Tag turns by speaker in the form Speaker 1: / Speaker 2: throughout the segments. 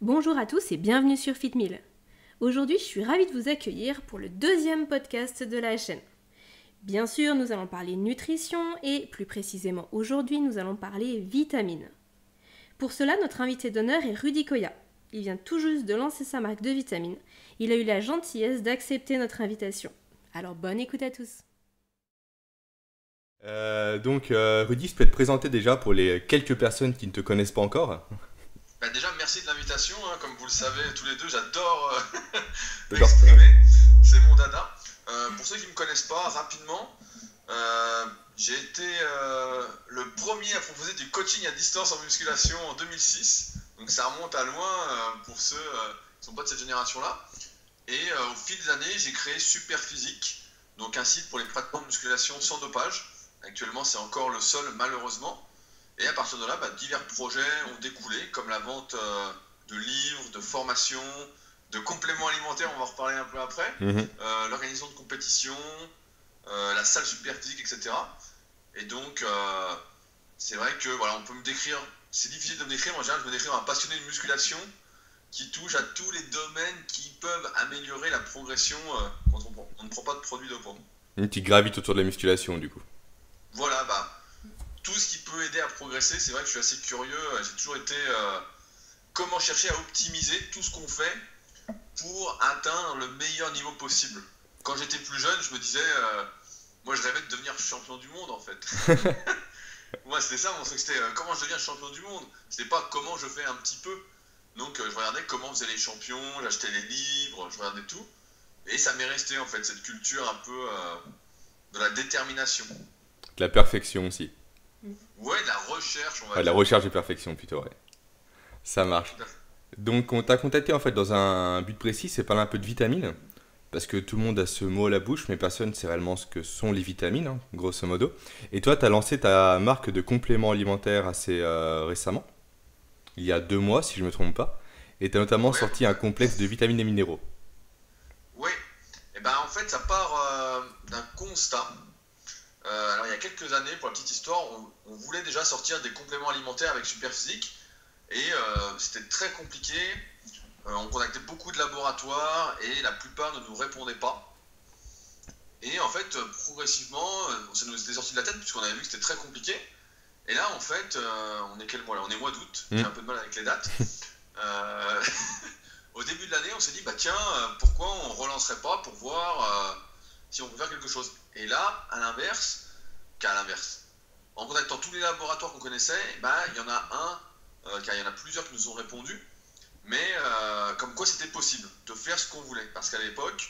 Speaker 1: Bonjour à tous et bienvenue sur FitMill. Aujourd'hui, je suis ravie de vous accueillir pour le deuxième podcast de la chaîne. Bien sûr, nous allons parler nutrition et plus précisément aujourd'hui, nous allons parler vitamines. Pour cela, notre invité d'honneur est Rudy Koya. Il vient tout juste de lancer sa marque de vitamines. Il a eu la gentillesse d'accepter notre invitation. Alors bonne écoute à tous.
Speaker 2: Rudy, je peux te présenter déjà pour les quelques personnes qui ne te connaissent pas encore.
Speaker 3: Déjà, merci de l'invitation. Comme vous le savez, tous les deux, j'adore
Speaker 2: D'accord.
Speaker 3: m'exprimer. C'est mon dada. Pour ceux qui ne me connaissent pas, rapidement, j'ai été le premier à proposer du coaching à distance en musculation en 2006. Donc ça remonte à loin pour ceux qui ne sont pas de cette génération-là. Et au fil des années, j'ai créé Super Physique, donc un site pour les pratiquants de musculation sans dopage. Actuellement, c'est encore le seul, malheureusement. Et à partir de là, divers projets ont découlé, comme la vente de livres, de formations, de compléments alimentaires, on va en reparler un peu après, l'organisation de compétitions, la salle super physique, etc. Et donc, c'est vrai que voilà, on peut me décrire, c'est difficile de me décrire, en général, je me décrire un passionné de musculation qui touche à tous les domaines qui peuvent améliorer la progression quand on ne prend pas de produits dopants.
Speaker 2: Tu gravites autour de la musculation, du coup.
Speaker 3: Voilà, tout ce qui peut aider à progresser, c'est vrai que je suis assez curieux, j'ai toujours été comment chercher à optimiser tout ce qu'on fait pour atteindre le meilleur niveau possible. Quand j'étais plus jeune, je me disais, moi je rêvais de devenir champion du monde en fait. Moi c'était ça, mon truc, c'était comment je deviens champion du monde. C'était pas comment je fais un petit peu. Donc je regardais comment faisaient les champions, j'achetais les livres, je regardais tout. Et ça m'est resté en fait, cette culture un peu de la détermination.
Speaker 2: De la perfection aussi.
Speaker 3: Ouais, de la recherche, on va
Speaker 2: De la
Speaker 3: dire.
Speaker 2: recherche de perfection plutôt, ouais. Ça marche. Donc on t'a contacté en fait dans un but précis, c'est parler un peu de vitamines. Parce que tout le monde a ce mot à la bouche, mais personne ne sait réellement ce que sont les vitamines, hein, grosso modo. Et toi, tu as lancé ta marque de compléments alimentaires assez récemment, il y a 2 mois si je ne me trompe pas. Et tu as notamment
Speaker 3: Ouais.
Speaker 2: sorti un complexe de vitamines et minéraux.
Speaker 3: Ouais, et en fait ça part d'un constat. Alors il y a quelques années, pour la petite histoire, on voulait déjà sortir des compléments alimentaires avec Superphysique et c'était très compliqué. On contactait beaucoup de laboratoires et la plupart ne nous répondaient pas. Et en fait, progressivement, ça nous était sorti de la tête puisqu'on avait vu que c'était très compliqué. Et là, en fait, on est quel mois là? On est mois d'août, j'ai un peu de mal avec les dates. Euh, Au début de l'année, on s'est dit, tiens, pourquoi on ne relancerait pas pour voir si on peut faire quelque chose. Et là, à l'inverse, en contactant tous les laboratoires qu'on connaissait, il y en a car il y en a plusieurs qui nous ont répondu, mais comme quoi c'était possible de faire ce qu'on voulait. Parce qu'à l'époque,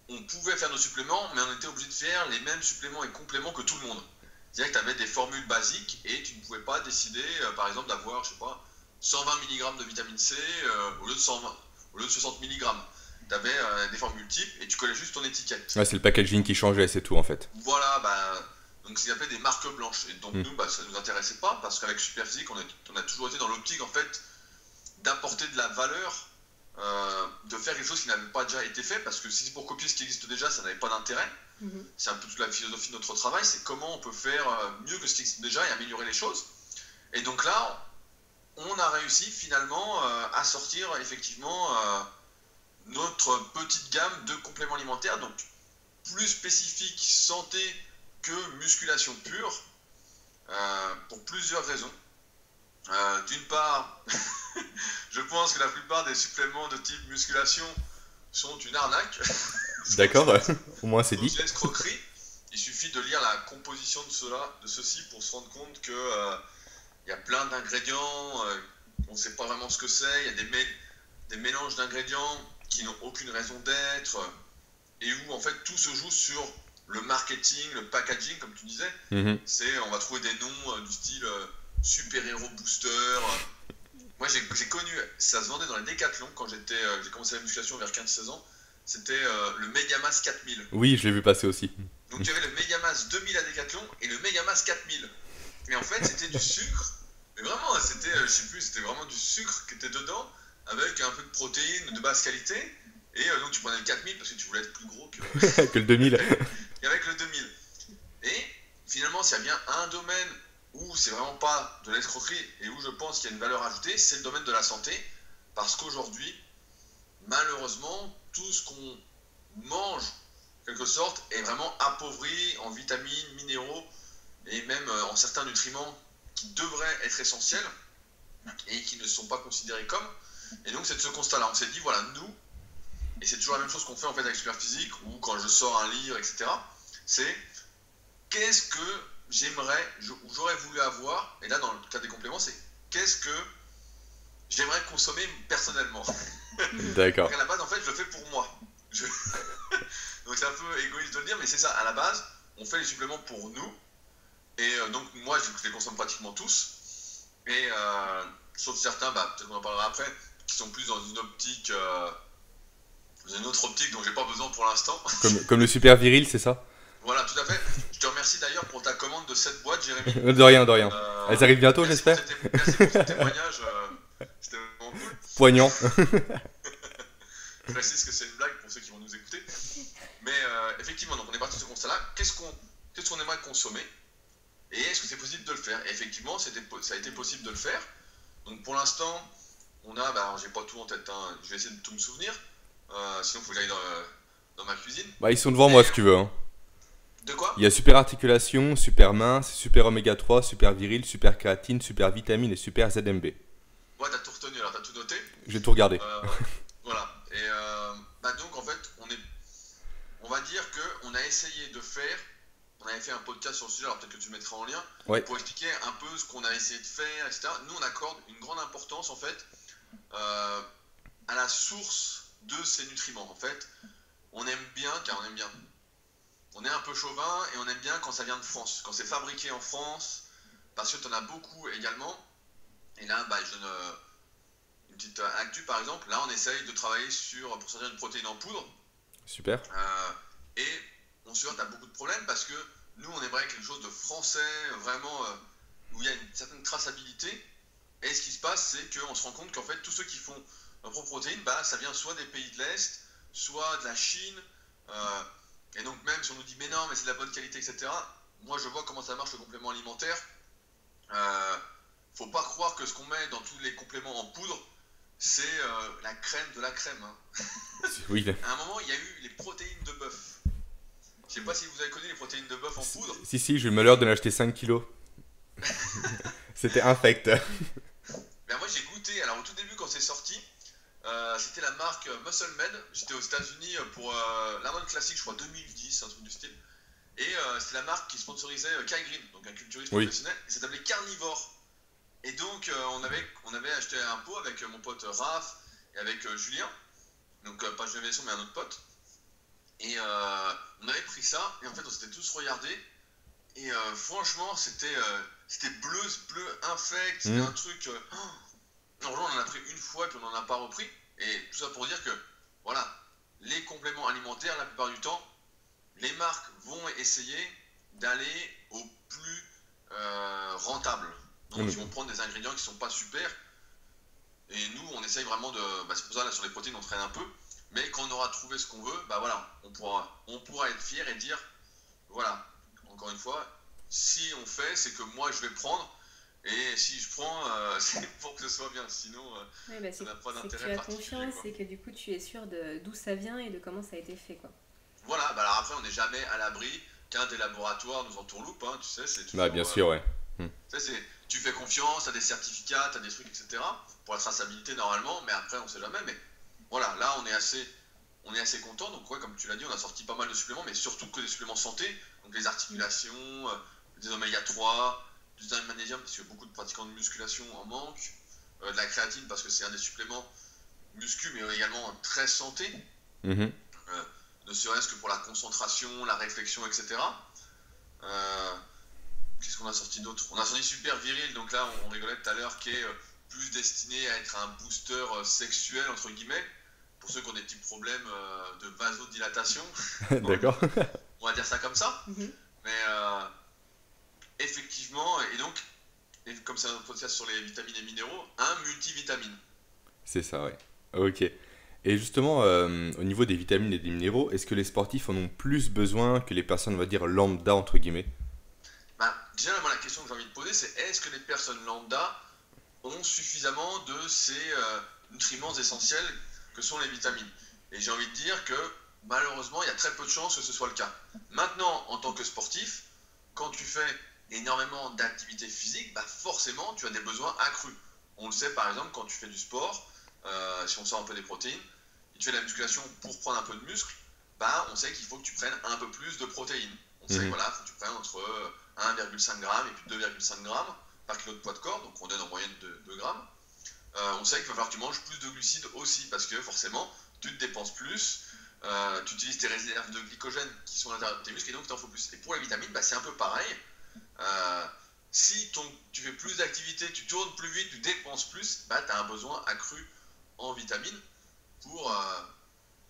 Speaker 3: on pouvait faire nos suppléments, mais on était obligé de faire les mêmes suppléments et compléments que tout le monde. C'est-à-dire que tu avais des formules basiques et tu ne pouvais pas décider, par exemple, d'avoir, je sais pas, 120 mg de vitamine C au lieu de 60 mg. Tu avais des formules types et tu collais juste ton étiquette.
Speaker 2: Ouais, c'est le packaging qui changeait, c'est tout en fait.
Speaker 3: Voilà, donc c'est appelé des marques blanches. Et donc nous, ça ne nous intéressait pas parce qu'avec Superphysique, on a toujours été dans l'optique en fait d'apporter de la valeur, de faire quelque chose qui n'avait pas déjà été fait, parce que si c'est pour copier ce qui existe déjà, ça n'avait pas d'intérêt. C'est un peu toute la philosophie de notre travail, c'est comment on peut faire mieux que ce qui existe déjà et améliorer les choses. Et donc là, on a réussi finalement à sortir effectivement notre petite gamme de compléments alimentaires, donc plus spécifique santé que musculation pure, pour plusieurs raisons. D'une part, je pense que la plupart des suppléments de type musculation sont une arnaque.
Speaker 2: D'accord, au moins c'est
Speaker 3: Donc
Speaker 2: dit.
Speaker 3: une escroquerie. Il suffit de lire la composition de ceci pour se rendre compte que y a plein d'ingrédients, on ne sait pas vraiment ce que c'est, il y a des mélanges d'ingrédients qui n'ont aucune raison d'être, et où en fait tout se joue sur le marketing, le packaging, comme tu disais. On va trouver des noms du style super-héros booster. Moi j'ai connu, ça se vendait dans les décathlons quand j'ai commencé la musculation vers 15-16 ans, c'était le Megamas 4000.
Speaker 2: Oui, je l'ai vu passer aussi.
Speaker 3: Donc il y avait le Megamas 2000 à Décathlon et le Megamas 4000. Et en fait c'était du sucre, mais vraiment c'était, je sais plus, c'était vraiment du sucre qui était dedans, avec un peu de protéines de basse qualité. Et donc tu prenais le 4000 parce que tu voulais être plus gros que,
Speaker 2: Que le 2000.
Speaker 3: et avec le 2000. Et finalement s'il y a bien un domaine où c'est vraiment pas de l'escroquerie et où je pense qu'il y a une valeur ajoutée, c'est le domaine de la santé. Parce qu'aujourd'hui, malheureusement, tout ce qu'on mange, en quelque sorte, est vraiment appauvri en vitamines, minéraux et même en certains nutriments qui devraient être essentiels et qui ne sont pas considérés comme. Et donc c'est de ce constat-là. On s'est dit, voilà, nous, et c'est toujours la même chose qu'on fait en fait avec Superphysique ou quand je sors un livre, etc. C'est qu'est-ce que j'aurais voulu avoir, et là dans le cas des compléments, c'est qu'est-ce que j'aimerais consommer personnellement.
Speaker 2: D'accord.
Speaker 3: Donc à la base, en fait, je le fais pour moi. Donc c'est un peu égoïste de le dire, mais c'est ça. À la base, on fait les suppléments pour nous. Et donc moi, je les consomme pratiquement tous. Et sauf certains, peut-être qu'on en parlera après, qui sont plus dans une optique, dans une autre optique dont j'ai pas besoin pour l'instant.
Speaker 2: Comme le super viril, c'est ça?
Speaker 3: Voilà, tout à fait. Je te remercie d'ailleurs pour ta commande de cette boîte, Jérémy.
Speaker 2: De rien, de rien. Elles arrivent bientôt, j'espère.
Speaker 3: Merci pour ce témoignage. C'était vraiment cool.
Speaker 2: Poignant.
Speaker 3: Je précise que c'est une blague pour ceux qui vont nous écouter. Mais effectivement, donc on est parti de ce constat-là. Qu'est-ce qu'on aimerait consommer? Et est-ce que c'est possible de le faire? Et effectivement, ça a été possible de le faire. Donc pour l'instant, on a, j'ai pas tout en tête, hein. Je vais essayer de tout me souvenir. Sinon, il faut que j'aille dans ma cuisine.
Speaker 2: Ils sont devant moi si tu veux. Hein.
Speaker 3: De quoi?
Speaker 2: Il y a super articulation, super mince, super oméga 3, super viril, super créatine, super vitamine et super ZMB.
Speaker 3: Ouais, t'as tout retenu, alors t'as tout noté.
Speaker 2: J'ai tout regardé.
Speaker 3: Voilà. Et donc en fait, on va dire qu'on a essayé de faire. On avait fait un podcast sur le sujet, alors peut-être que tu le mettras en lien, pour expliquer un peu ce qu'on a essayé de faire, etc. Nous, on accorde une grande importance, en fait, à la source de ces nutriments. En fait, on aime bien, car on aime bien. On est un peu chauvin et on aime bien quand ça vient de France, quand c'est fabriqué en France, parce que tu en as beaucoup également. Et là, je donne une petite actu, par exemple. Là, on essaye de travailler pour sortir une protéine en poudre.
Speaker 2: Super.
Speaker 3: Et on se heurte à beaucoup de problèmes parce que nous, on aimerait quelque chose de français, vraiment, où il y a une certaine traçabilité. Et ce qui se passe, c'est qu'on se rend compte qu'en fait, tous ceux qui font nos propres protéines, ça vient soit des pays de l'Est, soit de la Chine. Et donc, même si on nous dit, mais non, mais c'est de la bonne qualité, etc., moi, je vois comment ça marche le complément alimentaire. Faut pas croire que ce qu'on met dans tous les compléments en poudre, c'est la crème de la crème. Hein.
Speaker 2: Oui.
Speaker 3: À un moment, il y a eu les protéines de bœuf. Je sais pas si vous avez connu les protéines de bœuf en poudre.
Speaker 2: Si, j'ai eu le malheur d'en acheter 5 kilos. C'était infect.
Speaker 3: Moi j'ai goûté, alors au tout début quand c'est sorti, c'était la marque Muscle Med. J'étais aux États-Unis pour la mode classique, je crois 2010, un truc du style. Et c'était la marque qui sponsorisait Kai Green, donc un culturiste professionnel. Et ça s'appelait Carnivore. Et donc on avait acheté un pot avec mon pote Raph et avec Julien. Donc pas Julien Vesson mais un autre pote. Et on avait pris ça, et en fait on s'était tous regardés, et franchement c'était bleu infect, c'était un truc... Normalement on en a pris une fois, et puis on n'en a pas repris, et tout ça pour dire que, voilà, les compléments alimentaires, la plupart du temps, les marques vont essayer d'aller au plus rentable. Donc ils vont prendre des ingrédients qui ne sont pas super, et nous on essaye vraiment de... c'est pour ça là sur les protéines on traîne un peu. Mais quand on aura trouvé ce qu'on veut, on pourra être fier et dire, voilà, encore une fois, si on fait, c'est que moi je vais prendre, et si je prends, c'est pour que ce soit bien, sinon ça n'a pas d'intérêt particulier.
Speaker 1: Tu as confiance et que du coup tu es sûr d'où ça vient et de comment ça a été fait, quoi.
Speaker 3: Voilà, alors après on n'est jamais à l'abri qu'un des laboratoires nous entourloupe, hein, tu sais, c'est toujours...
Speaker 2: bien sûr, ouais.
Speaker 3: Tu fais confiance, à des certificats, à des trucs, etc. Pour la traçabilité normalement, mais après on sait jamais, mais... Voilà, là on est assez content, donc comme tu l'as dit, on a sorti pas mal de suppléments, mais surtout que des suppléments santé, donc les articulations, des oméga 3, du magnésium, parce que beaucoup de pratiquants de musculation en manquent, de la créatine, parce que c'est un des suppléments muscu, mais également très santé, ne serait-ce que pour la concentration, la réflexion, etc. Qu'est-ce qu'on a sorti d'autre? On a sorti Super Viril, donc là on rigolait tout à l'heure, qui est plus destiné à être un booster sexuel, entre guillemets, pour ceux qui ont des petits problèmes de vasodilatation.
Speaker 2: D'accord.
Speaker 3: On va dire ça comme ça. Mais effectivement, et donc, comme c'est un podcast sur les vitamines et minéraux, un multivitamine.
Speaker 2: C'est ça, ouais. Ok. Et justement, au niveau des vitamines et des minéraux, est-ce que les sportifs en ont plus besoin que les personnes, on va dire, lambda, entre guillemets?
Speaker 3: Déjà, moi, la question que j'ai envie de poser, c'est est-ce que les personnes lambda ont suffisamment de ces nutriments essentiels que sont les vitamines. Et j'ai envie de dire que malheureusement, il y a très peu de chances que ce soit le cas. Maintenant, en tant que sportif, quand tu fais énormément d'activité physique, bah forcément, tu as des besoins accrus. On le sait par exemple quand tu fais du sport, si on sort un peu des protéines, et tu fais de la musculation pour prendre un peu de muscle, bah on sait qu'il faut que tu prennes un peu plus de protéines. On sait qu'il faut que tu prennes entre 1,5 g et puis 2,5 g par kilo de poids de corps, donc on donne en moyenne 2 grammes. On sait qu'il va falloir que tu manges plus de glucides aussi, parce que forcément, tu te dépenses plus, tu utilises tes réserves de glycogène qui sont à l'intérieur de tes muscles, et donc il t'en faut plus. Et pour les vitamines, bah, c'est un peu pareil. Si tu fais plus d'activité, tu tournes plus vite, tu dépenses plus, bah, tu as un besoin accru en vitamines pour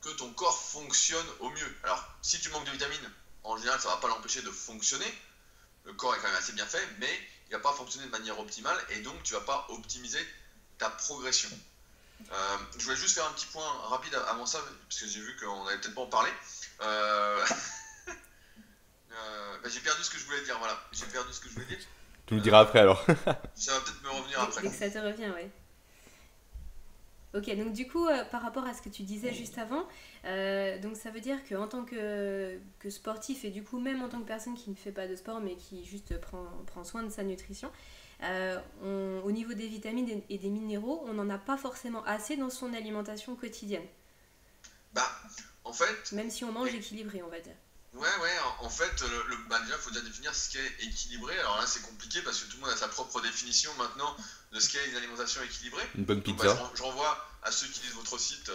Speaker 3: que ton corps fonctionne au mieux. Alors, si tu manques de vitamines, en général, ça ne va pas l'empêcher de fonctionner. Le corps est quand même assez bien fait, mais il ne va pas fonctionner de manière optimale, et donc tu ne vas pas optimiser ta progression. Je voulais juste faire un petit point rapide avant ça, parce que j'ai vu qu'on n'allait peut-être pas en parler. Bah, j'ai perdu ce que je voulais dire, voilà. J'ai perdu ce que je voulais dire.
Speaker 2: Tu me diras après alors.
Speaker 3: Ça va peut-être me revenir après.
Speaker 1: Dès que ça te revient, ouais. Ok, donc du coup, par rapport à ce que tu disais juste avant, donc ça veut dire qu'en tant que sportif, et du coup même en tant que personne qui ne fait pas de sport, mais qui juste prend soin de sa nutrition, au niveau des vitamines et des minéraux, on n'en a pas forcément assez dans son alimentation quotidienne.
Speaker 3: Bah, en fait...
Speaker 1: Même si on mange équilibré, on va dire.
Speaker 3: Ouais, en fait, bah déjà, il faut déjà définir ce qu'est équilibré. Alors là, c'est compliqué parce que tout le monde a sa propre définition maintenant de ce qu'est une alimentation équilibrée.
Speaker 2: Une bonne pizza.
Speaker 3: Donc, bah, je renvoie à ceux qui lisent votre site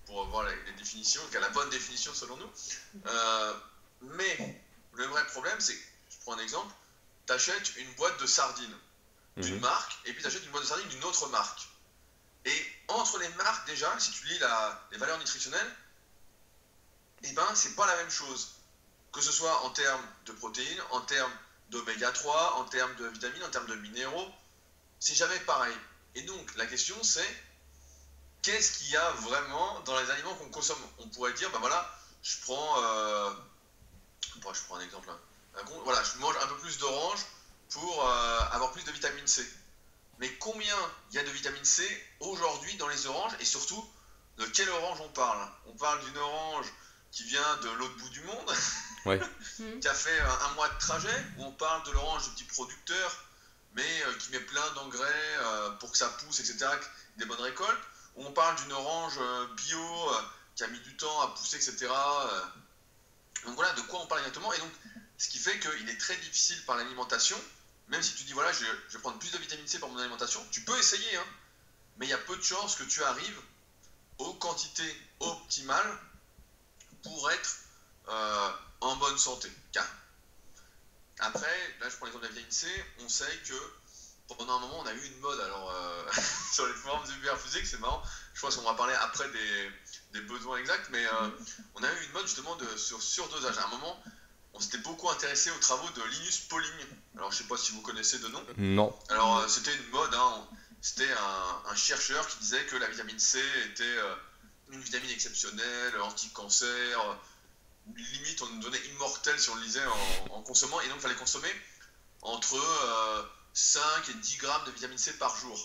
Speaker 3: pour voir les définitions, qui a la bonne définition selon nous. Mais le vrai problème, c'est que, je prends un exemple, tu achètes une boîte de sardines d'une marque et puis tu achètes une boîte de sardines d'une autre marque. Et entre les marques, déjà, si tu lis les valeurs nutritionnelles, eh ben, c'est pas la même chose. Que ce soit en termes de protéines, en termes d'oméga 3, en termes de vitamines, en termes de minéraux, c'est jamais pareil. Et donc, la question c'est, qu'est-ce qu'il y a vraiment dans les aliments qu'on consomme? On pourrait dire, ben voilà, je prends un exemple. Voilà, je mange un peu plus d'orange pour avoir plus de vitamine C. Mais combien il y a de vitamine C aujourd'hui dans les oranges, et surtout, de quelle orange on parle? On parle d'une orange qui vient de l'autre bout du monde,
Speaker 2: ouais.
Speaker 3: qui a fait un mois de trajet, où on parle de l'orange de petit producteur, mais qui met plein d'engrais pour que ça pousse, etc., des bonnes récoltes, où on parle d'une orange bio qui a mis du temps à pousser, etc. Donc voilà, de quoi on parle exactement. Et donc, ce qui fait qu'il est très difficile par l'alimentation, même si tu dis, voilà, je vais prendre plus de vitamine C par mon alimentation, tu peux essayer, hein, mais il y a peu de chances que tu arrives aux quantités optimales pour être en bonne santé. Car après, là je prends l'exemple de la vitamine C, on sait que pendant un moment on a eu une mode, alors sur les forums superphysiques, c'est marrant, je pense qu'on va parler après des besoins exacts, mais on a eu une mode justement sur surdosage. À un moment, on s'était beaucoup intéressé aux travaux de Linus Pauling. Alors je sais pas si vous connaissez de nom.
Speaker 2: Non.
Speaker 3: Alors c'était une mode, hein, c'était un chercheur qui disait que la vitamine C était une vitamine exceptionnelle, anti-cancer, limite on nous donnait immortel si on le lisait en consommant, et donc il fallait consommer entre 5 et 10 grammes de vitamine C par jour.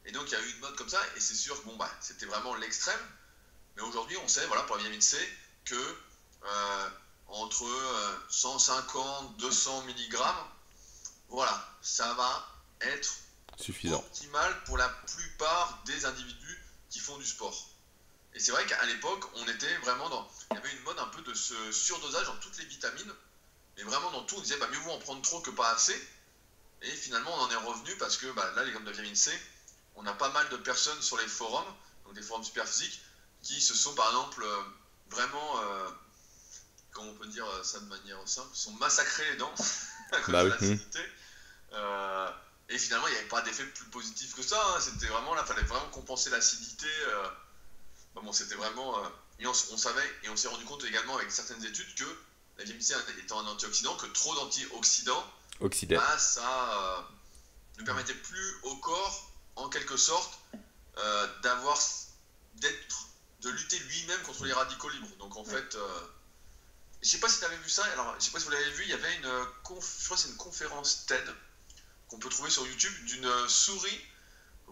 Speaker 3: Et donc il y a eu une mode comme ça, et c'est sûr que bon, bah, c'était vraiment l'extrême, mais aujourd'hui on sait, voilà, pour la vitamine C, que entre 150 200 mg, voilà, ça va être
Speaker 2: suffisant,
Speaker 3: optimal pour la plupart des individus qui font du sport. Et c'est vrai qu'à l'époque, on était vraiment dans... Il y avait une mode un peu de ce surdosage dans toutes les vitamines, mais vraiment dans tout, on disait, bah, mieux vaut en prendre trop que pas assez. Et finalement, on en est revenu parce que bah, là, l'exemple de vitamine C, on a pas mal de personnes sur les forums, donc des forums superphysiques, qui se sont par exemple vraiment, comment on peut dire ça de manière simple, se sont massacrés les dents à cause de l'acidité. Et finalement, il n'y avait pas d'effet plus positif que ça, hein. C'était vraiment là, il fallait vraiment compenser l'acidité. Bon, c'était vraiment... et on savait, et on s'est rendu compte également avec certaines études que la vitamine C étant un antioxydant, que trop d'antioxydants, bah, ça ne permettait plus au corps, en quelque sorte, de lutter lui-même contre les radicaux libres. Donc en fait, je sais pas si tu avais vu ça, alors je sais pas si vous l'avez vu, il y avait je crois que c'est une conférence TED qu'on peut trouver sur YouTube d'une souris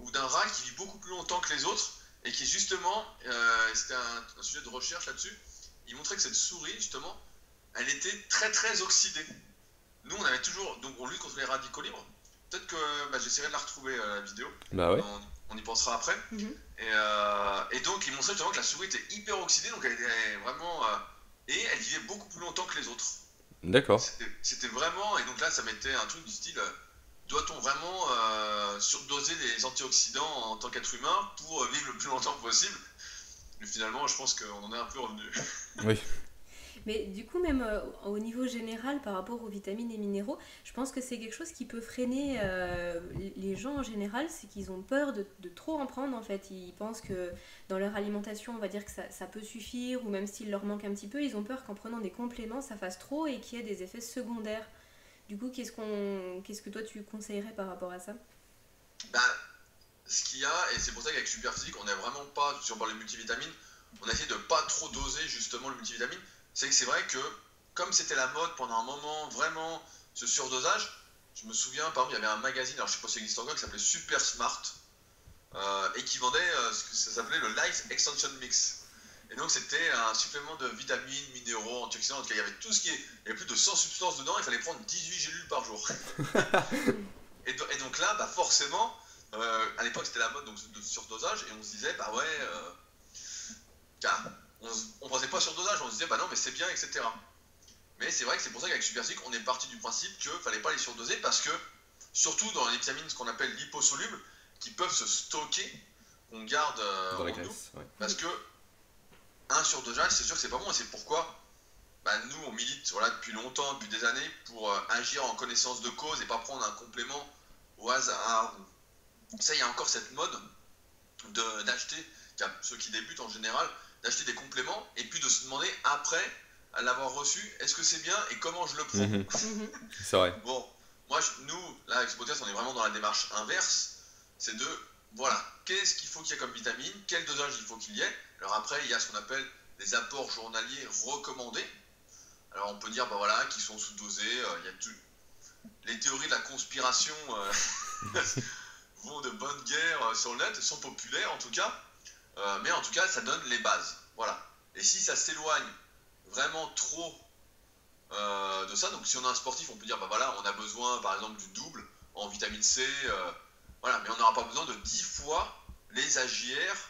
Speaker 3: ou d'un rat qui vit beaucoup plus longtemps que les autres et qui justement, c'était un sujet de recherche là-dessus, il montrait que cette souris justement, elle était très très oxydée. Nous on avait toujours, donc on lutte contre les radicaux libres, peut-être que j'essaierai de la retrouver la vidéo,
Speaker 2: Bah ouais.
Speaker 3: on y pensera après, et donc il montrait justement que la souris était hyper oxydée, donc elle était vraiment, et elle vivait beaucoup plus longtemps que les autres.
Speaker 2: D'accord.
Speaker 3: C'était vraiment, et donc là ça mettait un truc du style, doit-on vraiment surdoser les antioxydants en tant qu'être humain pour vivre le plus longtemps possible? Mais finalement, je pense qu'on en est un peu revenu.
Speaker 2: Oui.
Speaker 1: Mais du coup, même au niveau général, par rapport aux vitamines et minéraux, je pense que c'est quelque chose qui peut freiner les gens en général, c'est qu'ils ont peur de trop en prendre en fait. Ils pensent que dans leur alimentation, on va dire que ça peut suffire, ou même s'il leur manque un petit peu, ils ont peur qu'en prenant des compléments, ça fasse trop et qu'il y ait des effets secondaires. Du coup, qu'est-ce que toi tu conseillerais par rapport à ça?
Speaker 3: Ce qu'il y a, et c'est pour ça qu'avec Superphysique, on n'est vraiment pas, si on parle de multivitamines, on a essayé de pas trop doser justement le multivitamine. C'est que c'est vrai que, comme c'était la mode pendant un moment, vraiment, ce surdosage, je me souviens, par exemple, il y avait un magazine, alors je sais pas si ça existe encore, qui s'appelait Super Smart, et qui vendait ce que ça s'appelait le Life Extension Mix. Et donc c'était un supplément de vitamines, minéraux, antioxydants, en tout cas il y avait tout ce qui est, il y avait plus de 100 substances dedans, il fallait prendre 18 gélules par jour. Et donc là, forcément, à l'époque c'était la mode donc, de surdosage, et on se disait, on pensait pas surdosage, on se disait, non mais c'est bien, etc. Mais c'est vrai que c'est pour ça qu'avec Superphysique, on est parti du principe qu'il fallait pas les surdoser, parce que, surtout dans les vitamines, ce qu'on appelle liposolubles, qui peuvent se stocker, qu'on garde
Speaker 2: Dans la
Speaker 3: en nous,
Speaker 2: graisse, ouais.
Speaker 3: parce que un surdosage, c'est sûr que c'est pas bon, et c'est pourquoi nous on milite depuis longtemps, depuis des années, pour agir en connaissance de cause et pas prendre un complément au hasard. Ça, il y a encore cette mode d'acheter, ceux qui débutent en général, d'acheter des compléments et puis de se demander après, à l'avoir reçu, est-ce que c'est bien et comment je le prends.
Speaker 2: C'est vrai.
Speaker 3: Bon, nous, là, avec ce podcast, on est vraiment dans la démarche inverse, c'est de, voilà, qu'est-ce qu'il faut qu'il y ait comme vitamine, quel dosage il faut qu'il y ait. Alors après, il y a ce qu'on appelle des apports journaliers recommandés. Alors on peut dire, qu'ils sont sous-dosés, il y a les théories de la conspiration vont de bonne guerre sur le net, sont populaires en tout cas, mais en tout cas, ça donne les bases. Voilà. Et si ça s'éloigne vraiment trop de ça, donc si on a un sportif, on peut dire, on a besoin par exemple du double en vitamine C, mais on n'aura pas besoin de 10 fois les AJR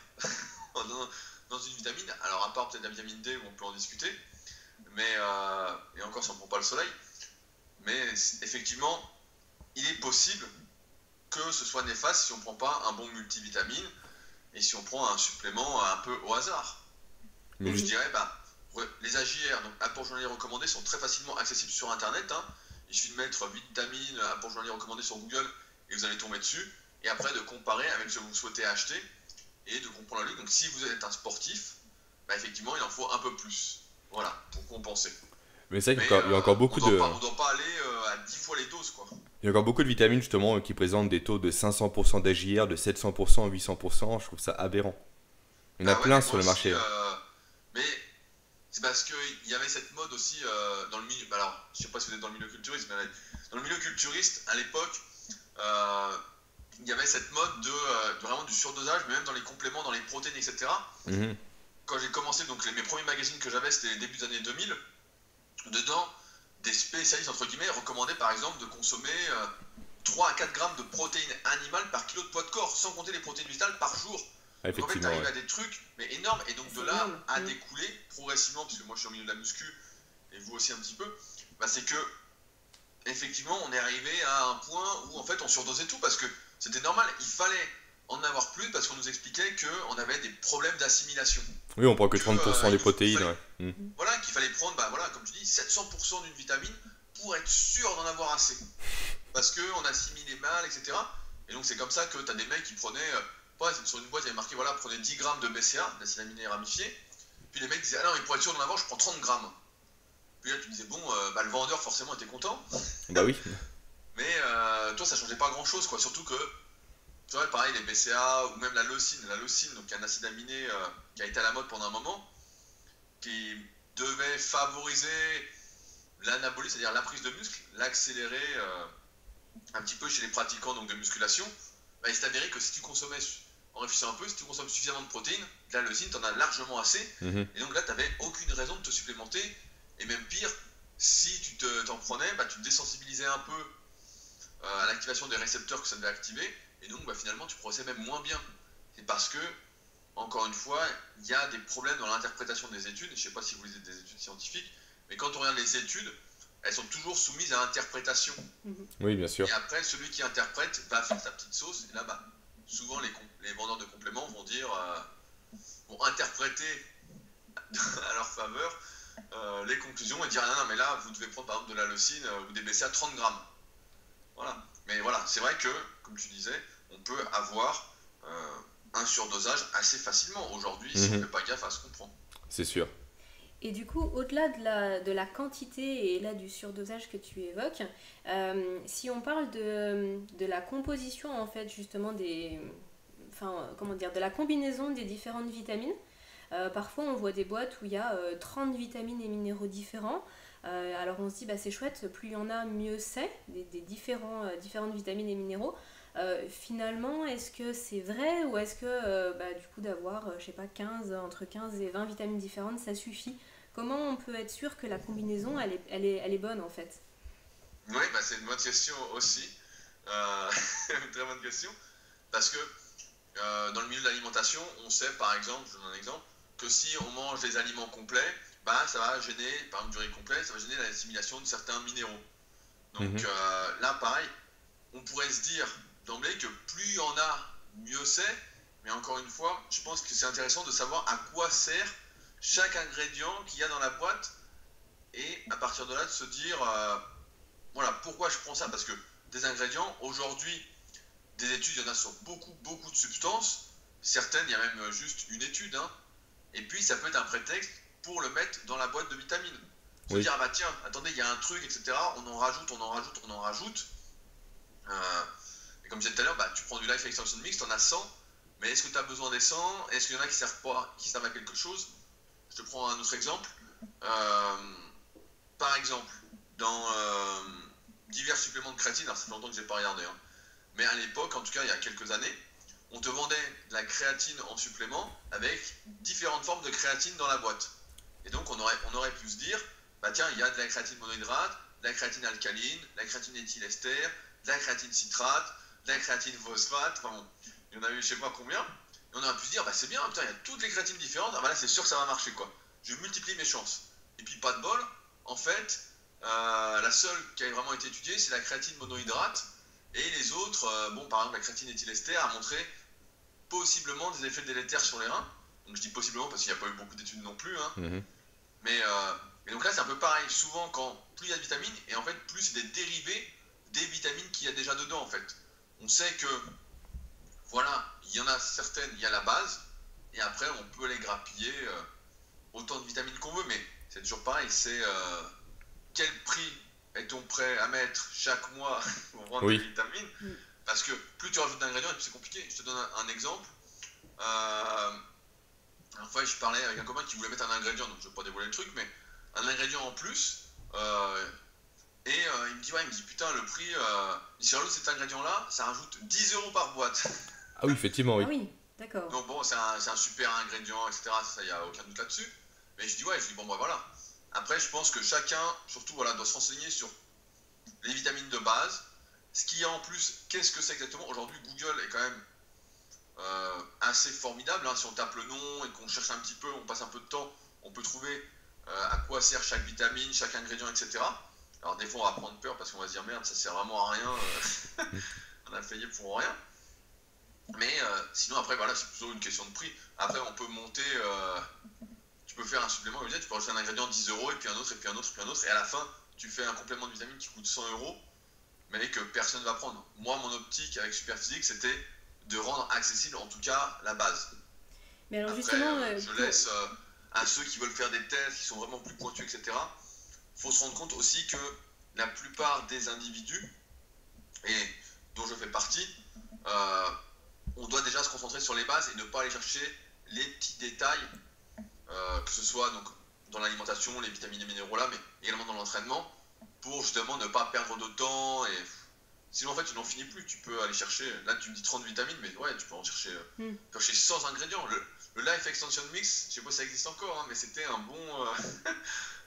Speaker 3: dans une vitamine. Alors à part peut-être la vitamine D où on peut en discuter, mais et encore si on ne prend pas le soleil, mais effectivement, il est possible que ce soit néfaste si on ne prend pas un bon multivitamine et si on prend un supplément un peu au hasard. Donc je dirais, les AJR, donc apports journaliers recommandés, sont très facilement accessibles sur internet. Il suffit de mettre vitamine, apports journaliers recommandés sur Google et vous allez tomber dessus. Et après de comparer avec ce que vous souhaitez acheter et de comprendre la logique. Donc si vous êtes un sportif, effectivement il en faut un peu plus. Voilà, pour compenser.
Speaker 2: Mais c'est vrai qu'il y a encore beaucoup de...
Speaker 3: On ne doit pas aller à 10 fois les doses, quoi.
Speaker 2: Il y a encore beaucoup de vitamines justement qui présentent des taux de 500% d'AJR, de 700%, 800%. Je trouve ça aberrant. Il y en a plein sur le marché.
Speaker 3: Mais c'est parce qu'il y avait cette mode aussi dans le milieu. Alors, je ne sais pas si vous êtes dans le milieu culturiste, mais dans le milieu culturiste, à l'époque, il y avait cette mode de vraiment du surdosage, mais même dans les compléments, dans les protéines, etc. Quand j'ai commencé, donc mes premiers magazines que j'avais, c'était début des années 2000. Dedans, des spécialistes, entre guillemets, recommandaient par exemple de consommer 3 à 4 grammes de protéines animales par kilo de poids de corps, sans compter les protéines vitales par jour. Donc en fait, tu arrives à des trucs mais énormes, et donc de là à découler progressivement, puisque moi je suis au milieu de la muscu, et vous aussi un petit peu, c'est que effectivement on est arrivé à un point où en fait on surdosait tout, parce que c'était normal, il fallait en avoir plus, parce qu'on nous expliquait qu'on avait des problèmes d'assimilation.
Speaker 2: Oui, on prend que 30% des protéines.
Speaker 3: Voilà, qu'il fallait prendre, comme tu dis, 700% d'une vitamine pour être sûr d'en avoir assez. Parce qu'on assimilait mal, etc. Et donc c'est comme ça que tu as des mecs qui prenaient, sur une boîte il y avait marqué, prenez 10 grammes de BCA, d'acide aminé ramifié. Puis les mecs disaient, non mais pour être sûr d'en avoir, je prends 30 grammes. Puis là tu disais, le vendeur forcément était content.
Speaker 2: Bah oui.
Speaker 3: Mais toi ça changeait pas grand chose, quoi. Surtout que, tu vois, pareil, les BCA ou même la leucine, donc un acide aminé qui a été à la mode pendant un moment, qui devait favoriser l'anabolie, c'est-à-dire la prise de muscle, l'accélérer un petit peu chez les pratiquants donc, de musculation. bah, il s'est avéré que si tu consommais, en réfléchissant un peu, si tu consommes suffisamment de protéines, de la leucine, tu en as largement assez. Et donc là, tu n'avais aucune raison de te supplémenter. Et même pire, si tu t'en prenais, bah, tu te désensibilisais un peu à l'activation des récepteurs que ça devait activer. Et donc bah, finalement, tu progressais même moins bien. C'est parce que, encore une fois, il y a des problèmes dans l'interprétation des études. Je ne sais pas si vous lisez des études scientifiques, mais quand on regarde les études, elles sont toujours soumises à interprétation.
Speaker 2: Oui, bien sûr.
Speaker 3: Et après, celui qui interprète va faire sa petite sauce. Et là, bah, souvent, les vendeurs de compléments vont dire, vont interpréter à leur faveur les conclusions et dire non, non, mais là, vous devez prendre par exemple de la leucine ou des BCA 30 grammes. Voilà. Mais voilà, c'est vrai que, comme tu disais, on peut avoir un surdosage assez facilement aujourd'hui si on ne fait pas gaffe à ce qu'on prend.
Speaker 2: C'est sûr.
Speaker 1: Et du coup, au-delà de la quantité et là du surdosage que tu évoques, si on parle de la composition en fait justement de la combinaison des différentes vitamines, parfois on voit des boîtes où il y a 30 vitamines et minéraux différents. Alors on se dit c'est chouette, plus il y en a mieux c'est, des différentes vitamines et minéraux. Finalement, est-ce que c'est vrai ou est-ce que du coup d'avoir, je sais pas, entre 15 et 20 vitamines différentes, ça suffit? Comment on peut être sûr que la combinaison, elle est bonne en fait?
Speaker 3: Oui, c'est une bonne question aussi. Une très bonne question. Parce que dans le milieu de l'alimentation, on sait par exemple, je donne un exemple, que si on mange des aliments complets, ça va gêner, par exemple du riz complet, ça va gêner l'assimilation de certains minéraux. Donc là, pareil, on pourrait se dire d'emblée que plus il y en a, mieux c'est. Mais encore une fois, je pense que c'est intéressant de savoir à quoi sert chaque ingrédient qu'il y a dans la boîte et à partir de là de se dire voilà pourquoi je prends ça, parce que des ingrédients aujourd'hui, des études, il y en a sur beaucoup de substances, certaines il y a même juste une étude, et puis ça peut être un prétexte pour le mettre dans la boîte de vitamines, se dire tiens, attendez, il y a un truc, etc., on en rajoute. Et comme je disais tout à l'heure, tu prends du Life Extension Mix, tu en as 100, mais est-ce que tu as besoin des 100? Est-ce qu'il y en a qui servent à quelque chose? Je te prends un autre exemple. Par exemple, dans divers suppléments de créatine, alors ça fait longtemps que je n'ai pas regardé, mais à l'époque, en tout cas il y a quelques années, on te vendait de la créatine en supplément avec différentes formes de créatine dans la boîte. Et donc on aurait pu se dire, tiens, il y a de la créatine monohydrate, de la créatine alcaline, de la créatine éthylester, de la créatine citrate, de la créatine phosphate, enfin bon, il y en a eu je sais pas combien. Et on aurait pu se dire, c'est bien, putain, il y a toutes les créatines différentes, là c'est sûr que ça va marcher quoi. Je multiplie mes chances. Et puis pas de bol, en fait, la seule qui a vraiment été étudiée, c'est la créatine monohydrate. Et les autres, par exemple, la créatine éthylester a montré possiblement des effets délétères sur les reins. Donc je dis possiblement parce qu'il n'y a pas eu beaucoup d'études non plus. Mais donc là, c'est un peu pareil. Souvent, plus il y a de vitamines, et en fait, plus c'est des dérivés des vitamines qu'il y a déjà dedans, en fait. On sait que, voilà, il y en a certaines, il y a la base, et après, on peut les grappiller autant de vitamines qu'on veut, mais c'est toujours pareil, c'est quel prix est-on prêt à mettre chaque mois pour vendre des vitamines? Parce que plus tu rajoutes d'ingrédients, et plus c'est compliqué. Je te donne un exemple. Enfin, je parlais avec un copain qui voulait mettre un ingrédient, donc je ne vais pas dévoiler le truc, mais un ingrédient en plus. Il me dit putain, le prix, si j'ajoute cet ingrédient-là, ça rajoute 10 € par boîte.
Speaker 2: Ah oui, effectivement, oui.
Speaker 1: Ah oui, d'accord.
Speaker 3: Donc bon, c'est un super ingrédient, etc. Ça, il n'y a aucun doute là-dessus. Mais je dis voilà. Après, je pense que chacun, surtout, doit se renseigner sur les vitamines de base. Ce qu'il y a en plus, qu'est-ce que c'est exactement? Aujourd'hui, Google est quand même assez formidable. Si on tape le nom et qu'on cherche un petit peu, on passe un peu de temps, on peut trouver à quoi sert chaque vitamine, chaque ingrédient, etc. Alors des fois, on va prendre peur parce qu'on va se dire merde, ça sert vraiment à rien. On a payé pour rien. Mais sinon, après, c'est plutôt une question de prix. Après, on peut monter... tu peux faire un supplément, tu peux rajouter un ingrédient 10 €, et puis un autre, et puis un autre, et puis un autre, et à la fin, tu fais un complément de vitamine qui coûte 100 €, mais que personne ne va prendre. Moi, mon optique avec Superphysique, c'était de rendre accessible, en tout cas, la base.
Speaker 1: Mais alors
Speaker 3: après,
Speaker 1: justement,
Speaker 3: je laisse à ceux qui veulent faire des tests, qui sont vraiment plus pointus, etc. Il faut se rendre compte aussi que la plupart des individus, et dont je fais partie, on doit déjà se concentrer sur les bases et ne pas aller chercher les petits détails, que ce soit donc, dans l'alimentation, les vitamines et minéraux là, mais également dans l'entraînement, pour justement ne pas perdre de temps et Sinon, en fait, tu n'en finis plus. Tu peux aller chercher, là, tu me dis 30 vitamines, mais ouais, tu peux en chercher, 100 ingrédients. Le Life Extension Mix, je sais pas si ça existe encore, hein, mais c'était un bon,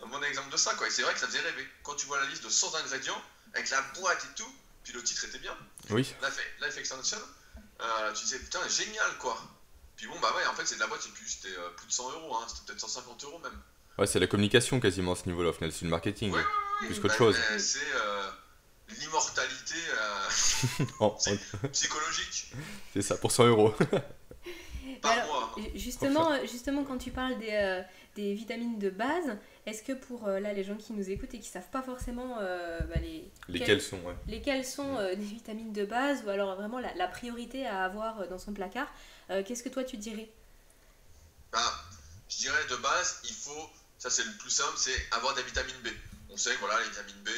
Speaker 3: un bon exemple de ça, quoi. Et c'est vrai que ça faisait rêver. Quand tu vois la liste de 100 ingrédients, avec la boîte et tout, puis le titre était bien.
Speaker 2: Oui.
Speaker 3: Life Extension, tu disais, putain, génial, quoi. Puis bon, bah ouais, en fait, c'est de la boîte, c'était plus de 100 euros, hein, c'était peut-être 150 euros même.
Speaker 2: Ouais, c'est la communication quasiment à ce niveau-là, au final, c'est le marketing.
Speaker 3: Oui,
Speaker 2: plus qu'autre chose.
Speaker 3: C'est l'immortalité psychologique.
Speaker 2: C'est ça, pour 100 euros.
Speaker 3: Par mois.
Speaker 1: Justement, quand tu parles des vitamines de base, est-ce que pour là, les gens qui nous écoutent et qui savent pas forcément
Speaker 2: lesquelles sont,
Speaker 1: des vitamines de base, ou alors vraiment la priorité à avoir dans son placard, qu'est-ce que toi tu dirais?
Speaker 3: Je dirais de base, il faut, ça c'est le plus simple, c'est avoir des vitamines B. On sait que voilà, les vitamines B,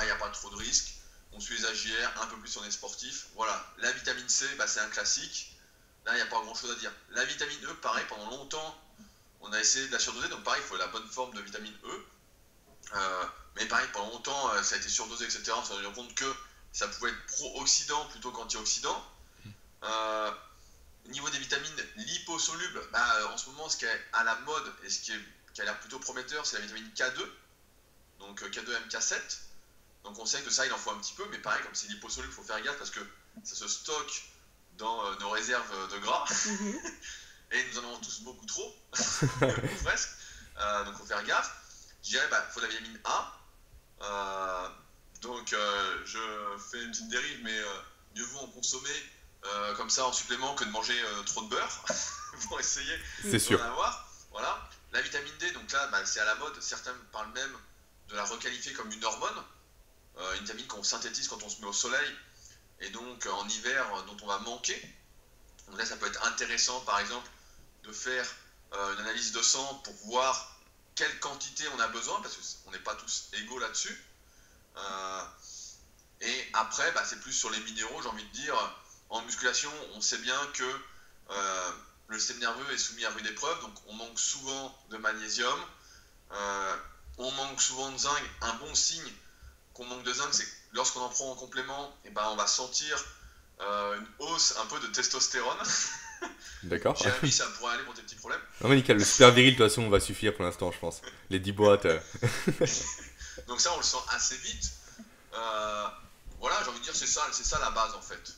Speaker 3: il n'y a pas trop de risques. On suit les AGR, un peu plus si on est sportif. Voilà, la vitamine C, c'est un classique. Là, il n'y a pas grand chose à dire. La vitamine E, pareil, pendant longtemps, on a essayé de la surdoser. Donc pareil, il faut la bonne forme de vitamine E. Mais pareil, pendant longtemps, ça a été surdosé, etc. On s'est rendu compte que ça pouvait être pro-oxydant plutôt qu'anti-oxydant. Au niveau des vitamines liposolubles, en ce moment, ce qui est à la mode et qui a l'air plutôt prometteur, c'est la vitamine K2. Donc K2, MK7. Donc on sait que ça, il en faut un petit peu, mais pareil, comme c'est liposoluble, il faut faire gaffe parce que ça se stocke dans nos réserves de gras. Et nous en avons tous beaucoup trop, presque. Donc il faut faire gaffe. Je dirais, il faut la vitamine A. Donc je fais une petite dérive, mais mieux vaut en consommer comme ça en supplément que de manger trop de beurre pour essayer d'en avoir. Voilà. La vitamine D, donc là, c'est à la mode. Certains parlent même de la requalifier comme une hormone. Une vitamine qu'on synthétise quand on se met au soleil et donc en hiver dont on va manquer. Donc là, ça peut être intéressant, par exemple, de faire une analyse de sang pour voir quelle quantité on a besoin, parce qu'on n'est pas tous égaux là-dessus. Et après, c'est plus sur les minéraux, j'ai envie de dire. En musculation, on sait bien que le système nerveux est soumis à rude épreuve, donc on manque souvent de magnésium, on manque souvent de zinc. Un bon signe qu'on manque de zinc, c'est que lorsqu'on en prend en complément, on va sentir une hausse un peu de testostérone.
Speaker 2: D'accord.
Speaker 3: Jérémy, ça pourrait aller pour tes petits problèmes.
Speaker 2: Non mais nickel, le super viril de toute façon va suffire pour l'instant, je pense. Les 10 boîtes.
Speaker 3: Donc ça, on le sent assez vite. Voilà, j'ai envie de dire, c'est ça la base en fait.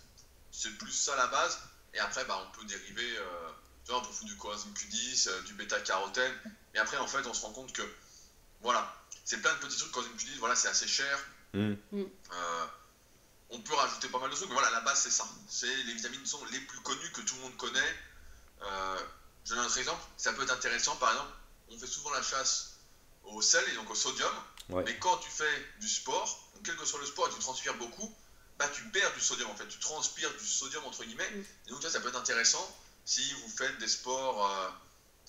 Speaker 3: C'est plus ça la base. Et après, on peut dériver, on peut foutre du coenzyme Q10, du bêta-carotène. Et après, en fait, on se rend compte que, voilà, c'est plein de petits trucs, coenzyme Q10, voilà, c'est assez cher. On peut rajouter pas mal de trucs, mais voilà, la base, c'est ça. Les vitamines sont les plus connues que tout le monde connaît. Je donne un autre exemple. Ça peut être intéressant, par exemple, on fait souvent la chasse au sel et donc au sodium. Ouais. Mais quand tu fais du sport, donc quel que soit le sport et tu transpires beaucoup, tu perds du sodium en fait, tu transpires du sodium entre guillemets. Et donc ça peut être intéressant si vous faites des sports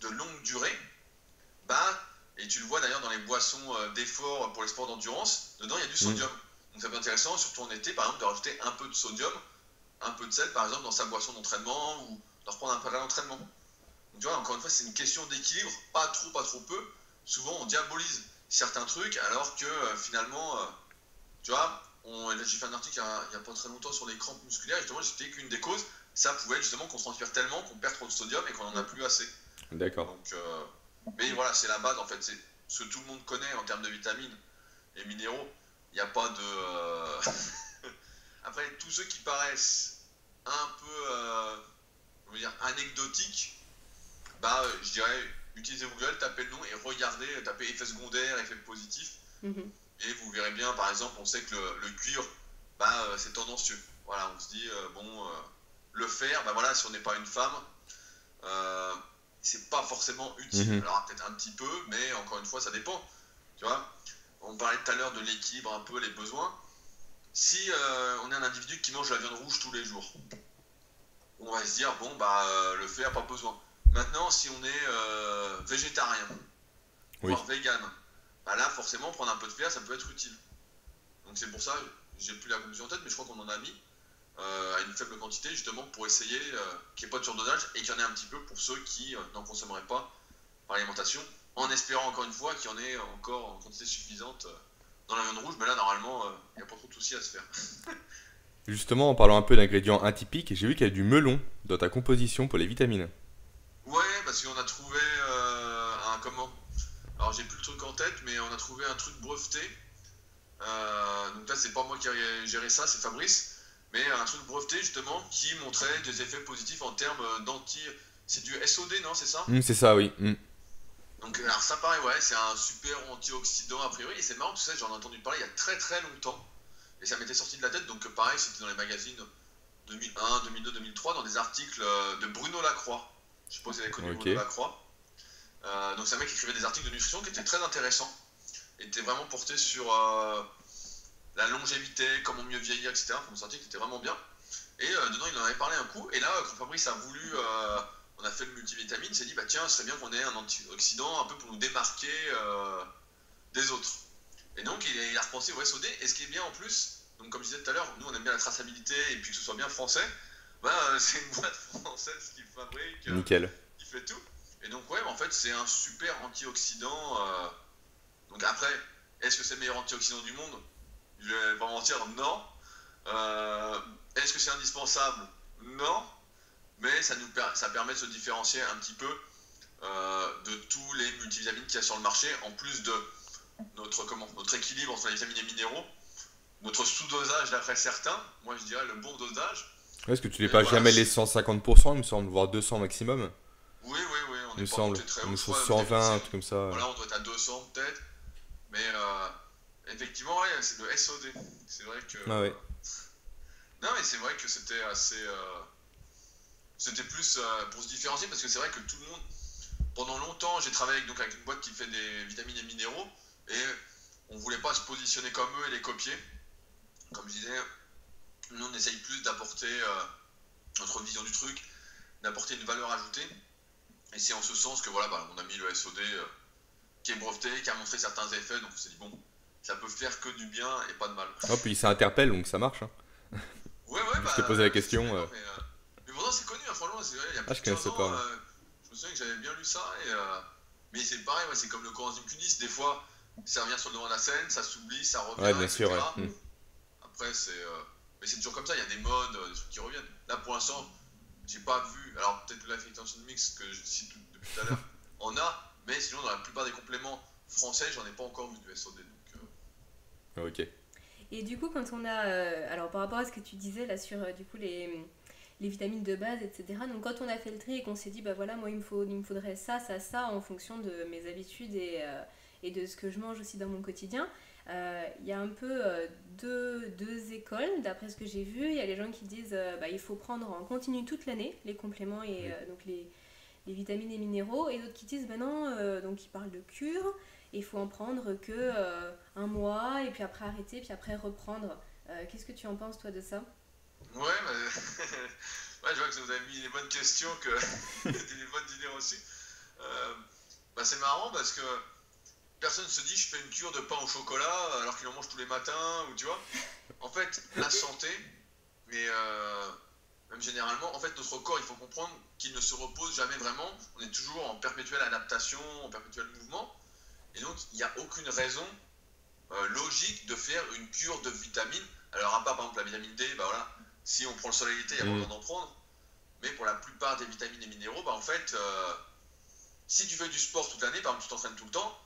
Speaker 3: de longue durée. Et tu le vois d'ailleurs dans les boissons d'effort pour les sports d'endurance, dedans il y a du sodium. Donc ça peut être intéressant, surtout en été par exemple, de rajouter un peu de sodium, un peu de sel par exemple dans sa boisson d'entraînement ou de reprendre un peu à l'entraînement. Donc tu vois, encore une fois, c'est une question d'équilibre, pas trop peu. Souvent on diabolise certains trucs alors que finalement, tu vois, j'ai fait un article il n'y a pas très longtemps sur les crampes musculaires, justement j'expliquais qu'une des causes, ça pouvait être justement qu'on se transpire tellement qu'on perd trop de sodium et qu'on n'en a plus assez.
Speaker 2: D'accord.
Speaker 3: Donc, mais voilà, c'est la base en fait, c'est ce que tout le monde connaît en termes de vitamines et minéraux. Il n'y a pas de... Après, tous ceux qui paraissent un peu anecdotiques, je dirais, utilisez Google, tapez le nom et regardez, tapez effet secondaire, effet positif. Et vous verrez bien, par exemple, on sait que le cuivre, c'est tendancieux. Voilà, on se dit, le fer, voilà, si on n'est pas une femme, c'est pas forcément utile. Alors peut-être un petit peu, mais encore une fois, ça dépend. Tu vois, on parlait tout à l'heure de l'équilibre, un peu les besoins. Si on est un individu qui mange de la viande rouge tous les jours, on va se dire, le fer, pas besoin. Maintenant, si on est végétarien, voire vegan, là, forcément, prendre un peu de fer, ça peut être utile. Donc c'est pour ça, j'ai plus la conclusion en tête, mais je crois qu'on en a mis à une faible quantité, justement, pour essayer qu'il n'y ait pas de surdosage et qu'il y en ait un petit peu pour ceux qui n'en consommeraient pas par alimentation, en espérant encore une fois qu'il y en ait encore en quantité suffisante dans la viande rouge, mais là, normalement, il n'y a pas trop de soucis à se faire.
Speaker 2: Justement, en parlant un peu d'ingrédients atypiques, j'ai vu qu'il y a du melon dans ta composition pour les vitamines.
Speaker 3: Ouais, parce qu'on a trouvé un comment? Alors j'ai plus le truc en tête, mais on a trouvé un truc breveté. Donc là, c'est pas moi qui ai géré ça, c'est Fabrice. Mais un truc breveté justement qui montrait des effets positifs en termes d'anti. C'est du SOD, non? C'est ça?
Speaker 2: C'est ça, oui.
Speaker 3: Donc alors ça pareil, ouais, c'est un super antioxydant a priori. Et c'est marrant, tu sais, j'en ai entendu parler il y a très très longtemps. Et ça m'était sorti de la tête. Donc pareil, c'était dans les magazines 2001, 2002, 2003, dans des articles de Bruno Lacroix. Je sais pas si vous avez connu
Speaker 2: Ok.
Speaker 3: Bruno Lacroix. Donc c'est un mec qui écrivait des articles de nutrition qui étaient très intéressants. Et était vraiment porté sur la longévité, comment mieux vieillir, etc. Comme ça, qui était vraiment bien. Et dedans, il en avait parlé un coup. Et là, quand Fabrice a voulu, on a fait le multivitamine, il s'est dit, bah tiens, ce serait bien qu'on ait un antioxydant un peu pour nous démarquer des autres. Et donc, il a repensé au SOD. Et ce qui est bien en plus, donc comme je disais tout à l'heure, nous, on aime bien la traçabilité et puis que ce soit bien français. Bah, c'est une boîte française qui fabrique,
Speaker 2: Nickel.
Speaker 3: qui fait tout. Et donc, ouais, en fait, c'est un super antioxydant. Donc après, est-ce que c'est le meilleur antioxydant du monde? Je vais pas mentir, non. Est-ce que c'est indispensable? Non. Mais ça permet de se différencier un petit peu de tous les multivitamines qu'il y a sur le marché, en plus de notre équilibre entre les vitamines et minéraux, notre sous-dosage d'après certains, moi je dirais le bon dosage.
Speaker 2: Est-ce que tu
Speaker 3: Et
Speaker 2: dépasses
Speaker 3: voilà,
Speaker 2: jamais les 150%, il me semble, voire 200 maximum?
Speaker 3: Oui, on
Speaker 2: Il
Speaker 3: n'est
Speaker 2: me
Speaker 3: pas
Speaker 2: semble.
Speaker 3: monté très
Speaker 2: On
Speaker 3: haut.
Speaker 2: est
Speaker 3: Je
Speaker 2: sur
Speaker 3: crois,
Speaker 2: 120, un truc comme ça.
Speaker 3: voilà, on doit être à 200 peut-être. Mais effectivement, ouais, c'est le SOD. C'est vrai que.
Speaker 2: Ah ouais.
Speaker 3: Non, mais c'est vrai que c'était assez. C'était plus pour se différencier parce que c'est vrai que tout le monde. Pendant longtemps, j'ai travaillé avec une boîte qui fait des vitamines et minéraux et on voulait pas se positionner comme eux et les copier. Comme je disais, nous on essaye plus d'apporter notre vision du truc, d'apporter une valeur ajoutée. Et c'est en ce sens que voilà, bah, on a mis le SOD qui est breveté, qui a montré certains effets. Donc on s'est dit, bon, ça peut faire que du bien et pas de mal.
Speaker 2: Oh, puis ça interpelle, donc ça marche.
Speaker 3: Ouais,
Speaker 2: Je t'ai posé la question.
Speaker 3: Mais pourtant c'est connu, hein, franchement, c'est vrai, il y a
Speaker 2: Ah,
Speaker 3: plus
Speaker 2: je
Speaker 3: de 15
Speaker 2: connaissais
Speaker 3: ans,
Speaker 2: pas.
Speaker 3: je me souviens que j'avais bien lu ça. Mais c'est pareil, ouais, c'est comme le coenzyme Q10, des fois ça revient sur le devant de la scène, ça s'oublie, ça revient,
Speaker 2: Ouais, bien
Speaker 3: etc.
Speaker 2: sûr, ouais.
Speaker 3: Après, mais c'est toujours comme ça, il y a des modes, des trucs qui reviennent. Là pour l'instant, j'ai pas vu, alors peut-être le Life Extension Mix que je cite depuis tout à l'heure, en a, mais sinon dans la plupart des compléments français, j'en ai pas encore vu du SOD. Donc,
Speaker 2: Ok.
Speaker 1: Et du coup, quand on a... alors, par rapport à ce que tu disais là sur du coup les vitamines de base, etc. Donc, quand on a fait le tri et qu'on s'est dit, bah voilà, moi, il me faudrait ça, ça, ça, en fonction de mes habitudes et de ce que je mange aussi dans mon quotidien, il y a un peu deux écoles, d'après ce que j'ai vu. Il y a les gens qui disent, bah, il faut prendre en continu toute l'année les compléments et donc les vitamines et minéraux. Et d'autres qui disent, bah non, donc ils parlent de cure. Il faut en prendre que un mois et puis après arrêter, puis après reprendre. Qu'est-ce que tu en penses toi de ça?
Speaker 3: ouais, ouais, je vois que vous avez mis les bonnes questions, que des bonnes idées reçues. Bah, c'est marrant parce que personne se dit je fais une cure de pain au chocolat alors qu'il en mange tous les matins, ou tu vois. En fait, la santé, mais même généralement, en fait, notre corps, il faut comprendre qu'il ne se repose jamais vraiment. On est toujours en perpétuelle adaptation, en perpétuel mouvement. Et donc, il n'y a aucune raison logique de faire une cure de vitamines. Alors, à part, par exemple, la vitamine D, bah voilà, si on prend le soleil l'été, il n'y a pas besoin d'en prendre. Mais pour la plupart des vitamines et minéraux, bah en fait, si tu fais du sport toute l'année, par exemple, tu t'entraînes tout le temps,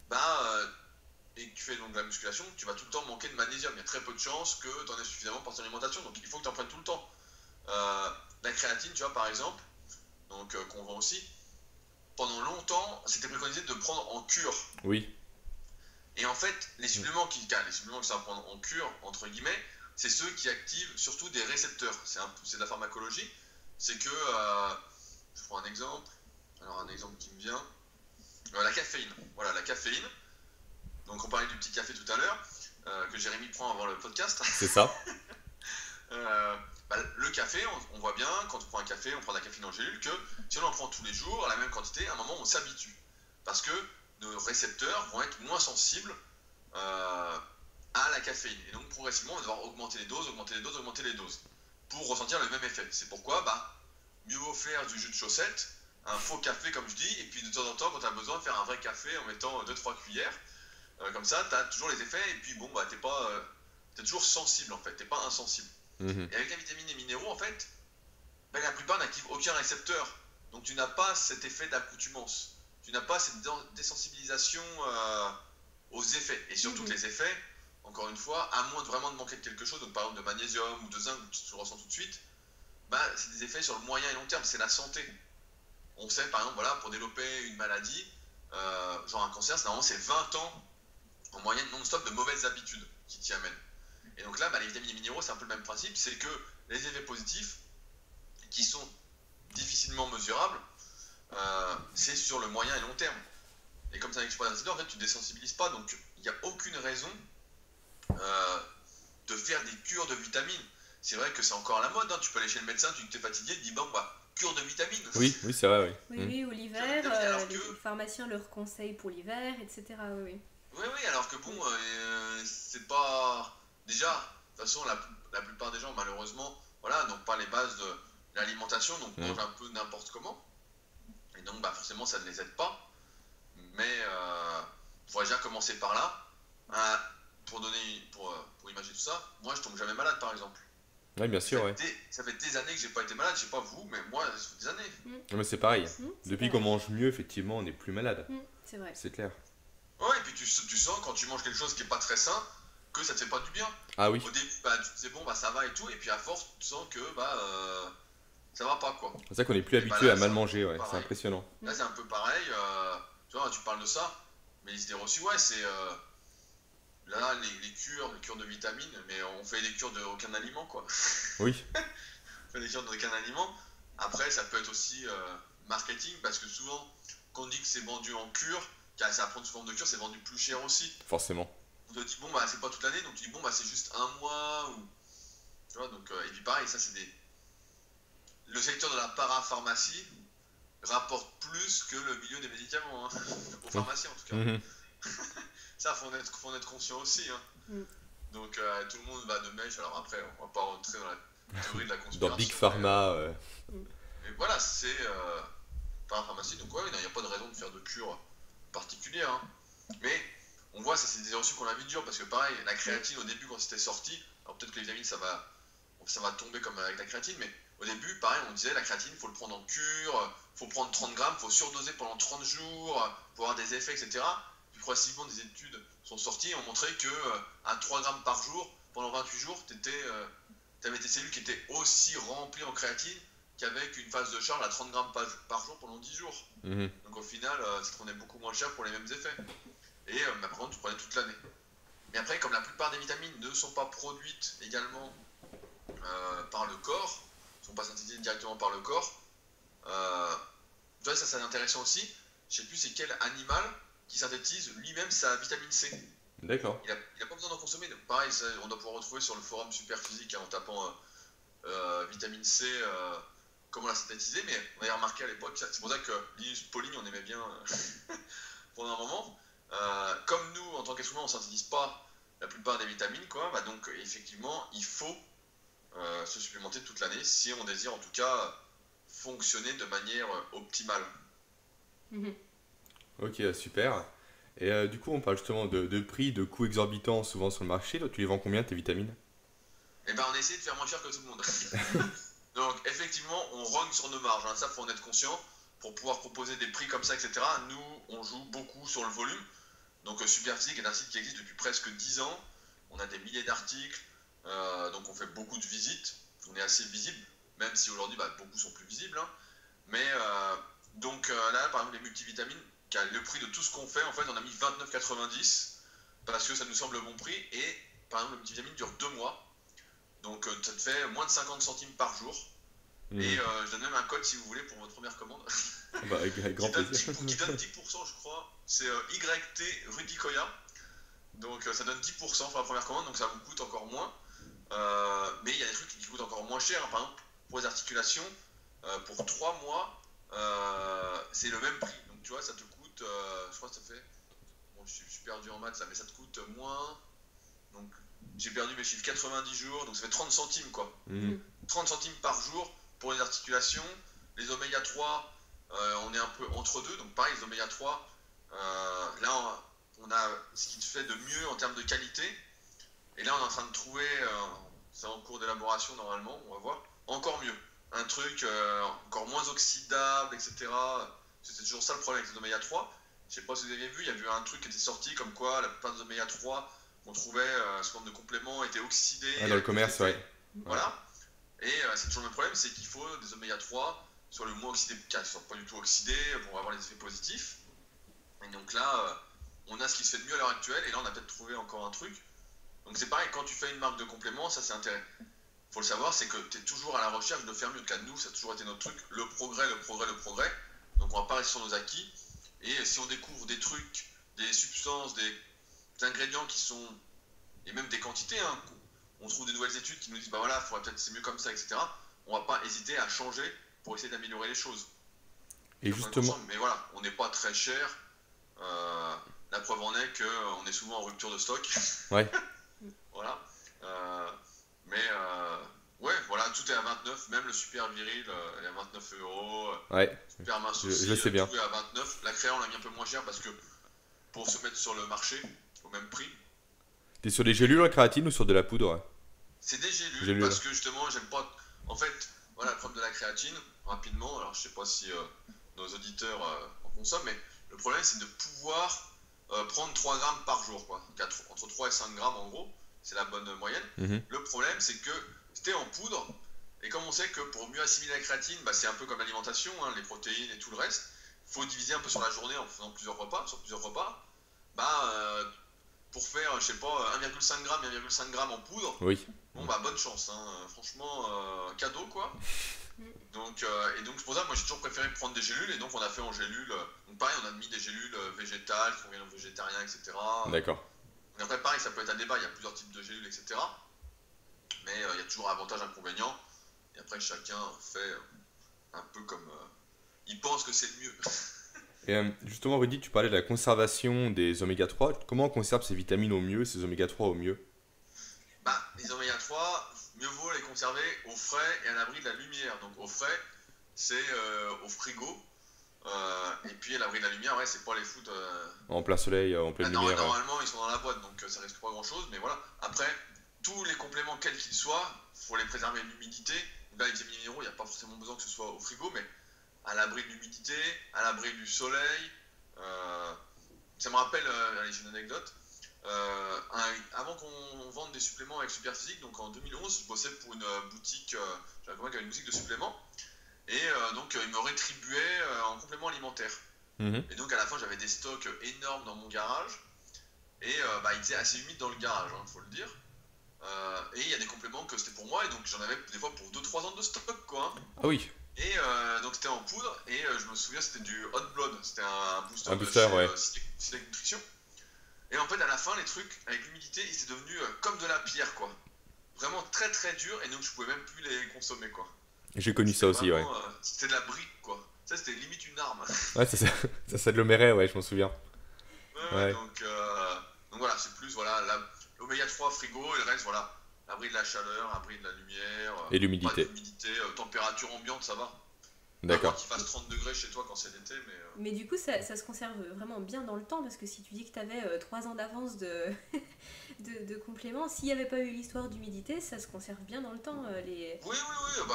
Speaker 3: bah, et que tu fais donc de la musculation, tu vas tout le temps manquer de magnésium. Il y a très peu de chances que tu en aies suffisamment pour ton alimentation. Donc, il faut que tu en prennes tout le temps. La créatine, tu vois, par exemple, donc qu'on vend aussi, pendant longtemps, c'était préconisé de prendre en cure.
Speaker 2: Oui.
Speaker 3: Et en fait, les suppléments qui sont à prendre en cure, entre guillemets, c'est ceux qui activent surtout des récepteurs. C'est de la pharmacologie. C'est que, je prends un exemple. Alors, un exemple qui me vient. La caféine. Voilà, la caféine. Donc, on parlait du petit café tout à l'heure, que Jérémy prend avant le podcast.
Speaker 2: C'est ça.
Speaker 3: Bah, le café, on voit bien, quand on prend un café, on prend de la caféine en gélule, que si on en prend tous les jours, à la même quantité, à un moment, on s'habitue. Parce que nos récepteurs vont être moins sensibles à la caféine. Et donc, progressivement, on va devoir augmenter les doses, pour ressentir le même effet. C'est pourquoi, bah, mieux vaut faire du jus de chaussette, un faux café, comme je dis, et puis de temps en temps, quand tu as besoin, faire un vrai café en mettant 2-3 cuillères. Comme ça, tu as toujours les effets, et puis bon, bah, t'es toujours sensible, en fait, t'es pas insensible. Et avec la vitamine et minéraux, en fait, la plupart n'activent aucun récepteur. Donc tu n'as pas cet effet d'accoutumance. Tu n'as pas cette désensibilisation aux effets. Et surtout que les effets, encore une fois, à moins de vraiment de manquer de quelque chose, donc par exemple de magnésium ou de zinc, tu le ressens tout de suite, c'est des effets sur le moyen et long terme, c'est la santé. On sait par exemple, voilà, pour développer une maladie, genre un cancer, normalement c'est 20 ans en moyenne non-stop de mauvaises habitudes qui t'y amènent. Et donc là, les vitamines et minéraux, c'est un peu le même principe, c'est que les effets positifs, qui sont difficilement mesurables, c'est sur le moyen et long terme. Et comme c'est un exploit d'incident, en fait, tu ne désensibilises pas, donc il n'y a aucune raison de faire des cures de vitamines. C'est vrai que c'est encore à la mode, hein. Tu peux aller chez le médecin, tu dis que tu es fatigué, tu dis cure de vitamines.
Speaker 2: Oui, c'est vrai, oui.
Speaker 1: Oui, ou l'hiver, les pharmaciens leur conseillent pour l'hiver, etc. Oui,
Speaker 3: alors que bon, c'est pas... Déjà, de toute façon, la plupart des gens, malheureusement, voilà, n'ont pas les bases de l'alimentation, donc mangent un peu n'importe comment. Et donc, forcément, ça ne les aide pas. Mais il faudrait déjà commencer par là. Pour imaginer tout ça, moi, je tombe jamais malade, par exemple.
Speaker 2: Oui, bien sûr,
Speaker 3: ça fait des années que j'ai pas été malade, je sais pas vous, mais moi, ça fait des années.
Speaker 2: Mais c'est pareil. Depuis qu'on mange mieux, effectivement, on n'est plus malade.
Speaker 1: C'est vrai.
Speaker 2: C'est clair.
Speaker 3: Ouais, et puis tu sens quand tu manges quelque chose qui est pas très sain, que ça te fait pas du bien.
Speaker 2: Ah oui.
Speaker 3: Au début, tu te dis bon, ça va et tout, et puis à force, tu sens que ça va pas, quoi.
Speaker 2: C'est ça qu'on est plus habitué à mal manger, c'est impressionnant.
Speaker 3: Là, c'est un peu pareil. Tu vois, tu parles de ça, mais les idées reçues, c'est. Là, les cures de vitamines, mais on fait des cures d'aucun aliment, quoi.
Speaker 2: Oui.
Speaker 3: On fait des cures d'aucun aliment. Après, ça peut être aussi marketing, parce que souvent, quand on dit que c'est vendu en cure, car ça prend sous forme de cure, c'est vendu plus cher aussi.
Speaker 2: Forcément.
Speaker 3: On te dit, c'est pas toute l'année, donc tu dis, c'est juste un mois, ou... Tu vois, donc, et puis pareil, ça, c'est des... Le secteur de la parapharmacie rapporte plus que le milieu des médicaments, hein. Aux pharmaciens, en tout cas. Ça, faut en être conscient aussi, hein. Donc, tout le monde va de mèche. Alors après, on va pas rentrer dans la théorie de la conspiration.
Speaker 2: Dans Big Pharma.
Speaker 3: Et voilà, c'est parapharmacie. Donc, il n'y a pas de raison de faire de cure particulière, hein. Mais on voit, ça, c'est des reçus qu'on a mis dur, parce que pareil, la créatine, au début, quand c'était sorti, alors peut-être que les vitamines, ça va tomber comme avec la créatine, mais au début, pareil, on disait la créatine, il faut le prendre en cure, il faut prendre 30 grammes, il faut surdoser pendant 30 jours pour avoir des effets, etc. Puis progressivement, des études sont sorties et ont montré qu'à 3 grammes par jour, pendant 28 jours, tu avais tes cellules qui étaient aussi remplies en créatine qu'avec une phase de charge à 30 grammes par jour pendant 10 jours. Donc au final, ça te prenait beaucoup moins cher pour les mêmes effets. Et par contre, tu prenais toute l'année. Mais après, comme la plupart des vitamines ne sont pas produites également par le corps, ne sont pas synthétisées directement par le corps, tu vois, ça c'est intéressant aussi. Je sais plus c'est quel animal qui synthétise lui-même sa vitamine C.
Speaker 2: D'accord.
Speaker 3: Il a pas besoin d'en consommer. Donc pareil, ça, on doit pouvoir retrouver sur le forum Superphysique, en tapant vitamine C, comment la synthétiser. Mais on avait remarqué à l'époque, c'est pour ça que Linus Pauling, on aimait bien pendant un moment. Comme nous, en tant qu'être humain, on ne synthétise pas la plupart des vitamines, quoi. Donc effectivement, il faut se supplémenter toute l'année si on désire en tout cas fonctionner de manière optimale.
Speaker 2: Ok, super. Et du coup, on parle justement de prix, de coûts exorbitants souvent sur le marché. Toi, tu les vends combien tes vitamines?
Speaker 3: On essaie de faire moins cher que tout le monde. Donc effectivement, on rogne sur nos marges, hein. Ça, faut en être conscient. Pour pouvoir proposer des prix comme ça, etc., nous, on joue beaucoup sur le volume. Donc Superphysique est un site qui existe depuis presque 10 ans. On a des milliers d'articles, donc on fait beaucoup de visites. On est assez visible, même si aujourd'hui, beaucoup sont plus visibles, hein. Mais donc là, par exemple, les multivitamines, le prix de tout ce qu'on fait, en fait, on a mis 29,90 parce que ça nous semble le bon prix. Et par exemple, le multivitamine dure 2 mois. Donc ça te fait moins de 50 centimes par jour. Et je donne même un code si vous voulez pour votre première commande.
Speaker 2: Avec grand plaisir.
Speaker 3: Qui donne 10%, je crois. C'est YT Rudicoya. Donc ça donne 10% pour la première commande, donc ça vous coûte encore moins. Mais il y a des trucs qui coûtent encore moins cher. Par exemple, pour les articulations, pour 3 mois, c'est le même prix. Donc tu vois, ça te coûte, je crois que ça fait... Bon, je suis perdu en maths là, mais ça te coûte moins... Donc j'ai perdu mes chiffres, 90 jours, donc ça fait 30 centimes quoi. 30 centimes par jour pour les articulations. Les oméga 3, on est un peu entre deux, donc pareil, les oméga 3, là on a ce qui te fait de mieux en termes de qualité. Et là on est en train de trouver c'est en cours d'élaboration normalement, on va voir. Encore mieux, un truc encore moins oxydable, etc. C'est toujours ça le problème avec les oméga 3. Je sais pas si vous avez vu, il y a eu un truc qui était sorti comme quoi la plupart des oméga 3 qu'on trouvait sous forme de compléments étaient oxydés.
Speaker 2: Ah, dans le commerce, ouais.
Speaker 3: Voilà. Et c'est toujours le même problème, c'est qu'il faut des oméga 3 soit le moins oxydés, qui ne sont pas du tout oxydés pour avoir les effets positifs. Et donc là, on a ce qui se fait de mieux à l'heure actuelle, et là on a peut-être trouvé encore un truc. Donc c'est pareil, quand tu fais une marque de complément, ça c'est intéressant. Il faut le savoir, c'est que tu es toujours à la recherche de faire mieux. En tout cas, nous, ça a toujours été notre truc, le progrès, le progrès, le progrès. Donc on va pas rester sur nos acquis. Et si on découvre des trucs, des substances, des ingrédients qui sont, et même des quantités, hein, on trouve des nouvelles études qui nous disent, bah voilà, faudrait peut-être c'est mieux comme ça, etc. On va pas hésiter à changer pour essayer d'améliorer les choses.
Speaker 2: Et justement,
Speaker 3: mais voilà, on n'est pas très cher. La preuve en est qu'on est souvent en rupture de stock.
Speaker 2: ouais.
Speaker 3: Voilà. Ouais, voilà, tout est à 29, même le super viril est à 29 €.
Speaker 2: Ouais.
Speaker 3: Super mince aussi,
Speaker 2: je sais bien.
Speaker 3: tout est à 29. La créa, on l'a mis un peu moins cher parce que pour se mettre sur le marché au même prix.
Speaker 2: T'es sur des gélules en créatine ou sur de la poudre?
Speaker 3: C'est des gélules parce que justement, j'aime pas. En fait, voilà le problème de la créatine, rapidement. Alors, je sais pas si nos auditeurs en consomment, mais le problème, c'est de pouvoir prendre 3 grammes par jour, quoi. Entre 3 et 5 grammes en gros, c'est la bonne moyenne. Le problème, c'est que c'était en poudre, et comme on sait que pour mieux assimiler la créatine, bah, c'est un peu comme l'alimentation, hein, les protéines et tout le reste, il faut diviser un peu sur la journée en faisant plusieurs repas, pour faire, je sais pas, 1,5 g, 1,5 g en poudre,
Speaker 2: oui.
Speaker 3: Bon bah bonne chance, hein. Franchement, cadeau quoi. Donc, et donc c'est pour ça que moi j'ai toujours préféré prendre des gélules, et donc on a fait en gélules, donc pareil on a mis des gélules végétales, qui conviennent aux végétariens, etc.
Speaker 2: D'accord.
Speaker 3: Et après pareil, ça peut être un débat, il y a plusieurs types de gélules, etc. Mais il y a toujours avantages, inconvénients, et après chacun fait un peu comme il pense que c'est le mieux.
Speaker 2: Et justement, Rudy, tu parlais de la conservation des oméga 3. Comment on conserve ces vitamines au mieux, ces oméga 3 au mieux?
Speaker 3: Bah, les oméga 3, mieux vaut les conserver au frais et à l'abri de la lumière. Donc au frais, c'est au frigo. Et puis à l'abri de la lumière, ouais, c'est pas les foutre.
Speaker 2: En plein soleil, en pleine lumière.
Speaker 3: Normalement, ils sont dans la boîte, donc ça risque pas grand chose. Mais voilà. Après, tous les compléments, quels qu'ils soient, faut les préserver de l'humidité. Là, les vitamines minéraux, il n'y a pas forcément besoin que ce soit au frigo, mais à l'abri de l'humidité, à l'abri du soleil. Ça me rappelle, allez, j'ai une anecdote. Avant qu'on vende des suppléments avec Superphysique, donc en 2011, je bossais pour une boutique, j'avais qui avait une boutique de suppléments, et donc ils me rétribuaient en complément alimentaire. Et donc à la fin, j'avais des stocks énormes dans mon garage, et il était assez humide dans le garage, faut le dire. Et il y a des compléments que c'était pour moi, et donc j'en avais des fois pour 2-3 ans de stock, quoi.
Speaker 2: Ah oui.
Speaker 3: Et donc c'était en poudre, et je me souviens, c'était du Hot Blood, c'était un booster,
Speaker 2: ouais.
Speaker 3: Select Nutrition. Et en fait, à la fin, les trucs, avec l'humidité, ils étaient devenus comme de la pierre, quoi. Vraiment très très dur, et donc je pouvais même plus les consommer, quoi.
Speaker 2: J'ai connu ça aussi,
Speaker 3: vraiment,
Speaker 2: ouais.
Speaker 3: C'était de la brique, quoi. Ça, c'était limite une arme.
Speaker 2: Ouais, ça s'agglomérait, ouais, je m'en souviens.
Speaker 3: Ouais. Donc voilà, c'est plus, voilà, l'oméga 3 frigo, et le reste, voilà, abri de la chaleur, abri de la lumière.
Speaker 2: Et l'humidité.
Speaker 3: Température ambiante, ça va.
Speaker 2: D'accord.
Speaker 3: Qu'il fasse 30 degrés chez toi quand c'est l'été,
Speaker 1: mais du coup, ça se conserve vraiment bien dans le temps, parce que si tu dis que tu avais 3 ans d'avance de compléments, s'il n'y avait pas eu l'histoire d'humidité, ça se conserve bien dans le temps, les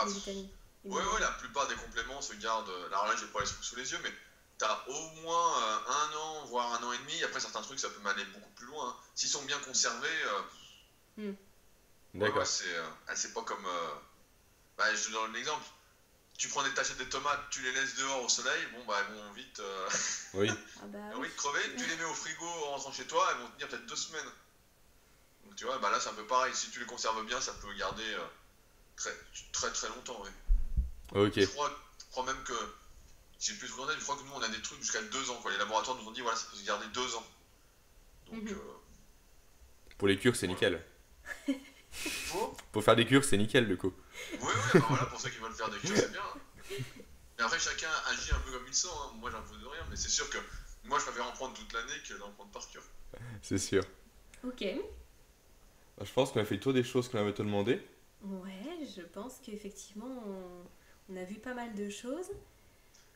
Speaker 1: vitamines.
Speaker 3: Oui, la plupart des compléments se gardent. Alors là, j'ai pas les trucs sous les yeux, mais t'as au moins 1 an, voire 1 an et demi. Après, certains trucs, ça peut m'aller beaucoup plus loin. Hein. S'ils sont bien conservés,
Speaker 2: d'accord.
Speaker 3: C'est pas comme. Je te donne l'exemple. Tu prends des tachettes de tomates, tu les laisses dehors au soleil, elles vont vite,
Speaker 2: oui.
Speaker 3: vite crever. Tu les mets au frigo en rentrant chez toi, elles vont tenir peut-être 2 semaines. Donc tu vois, là c'est un peu pareil. Si tu les conserves bien, ça peut garder très très très longtemps. Ouais.
Speaker 2: Ok.
Speaker 3: Je crois même que, j'ai plus de je crois que nous on a des trucs jusqu'à 2 ans. Quoi. Les laboratoires nous ont dit voilà, ça peut se garder 2 ans. Donc,
Speaker 2: pour les cures, c'est nickel. Pour faire des cures, c'est nickel du coup.
Speaker 3: Oui, voilà, pour ceux qui veulent faire des cures, c'est bien. Hein. Mais après, chacun agit un peu comme il sent. Hein. Moi, j'en veux de rien, mais c'est sûr que moi, je préfère en prendre toute l'année que d'en prendre par cure.
Speaker 2: C'est sûr.
Speaker 1: Ok.
Speaker 2: Je pense qu'on a fait le tour des choses qu'on avait te demander.
Speaker 1: Ouais, je pense qu'effectivement, on a vu pas mal de choses.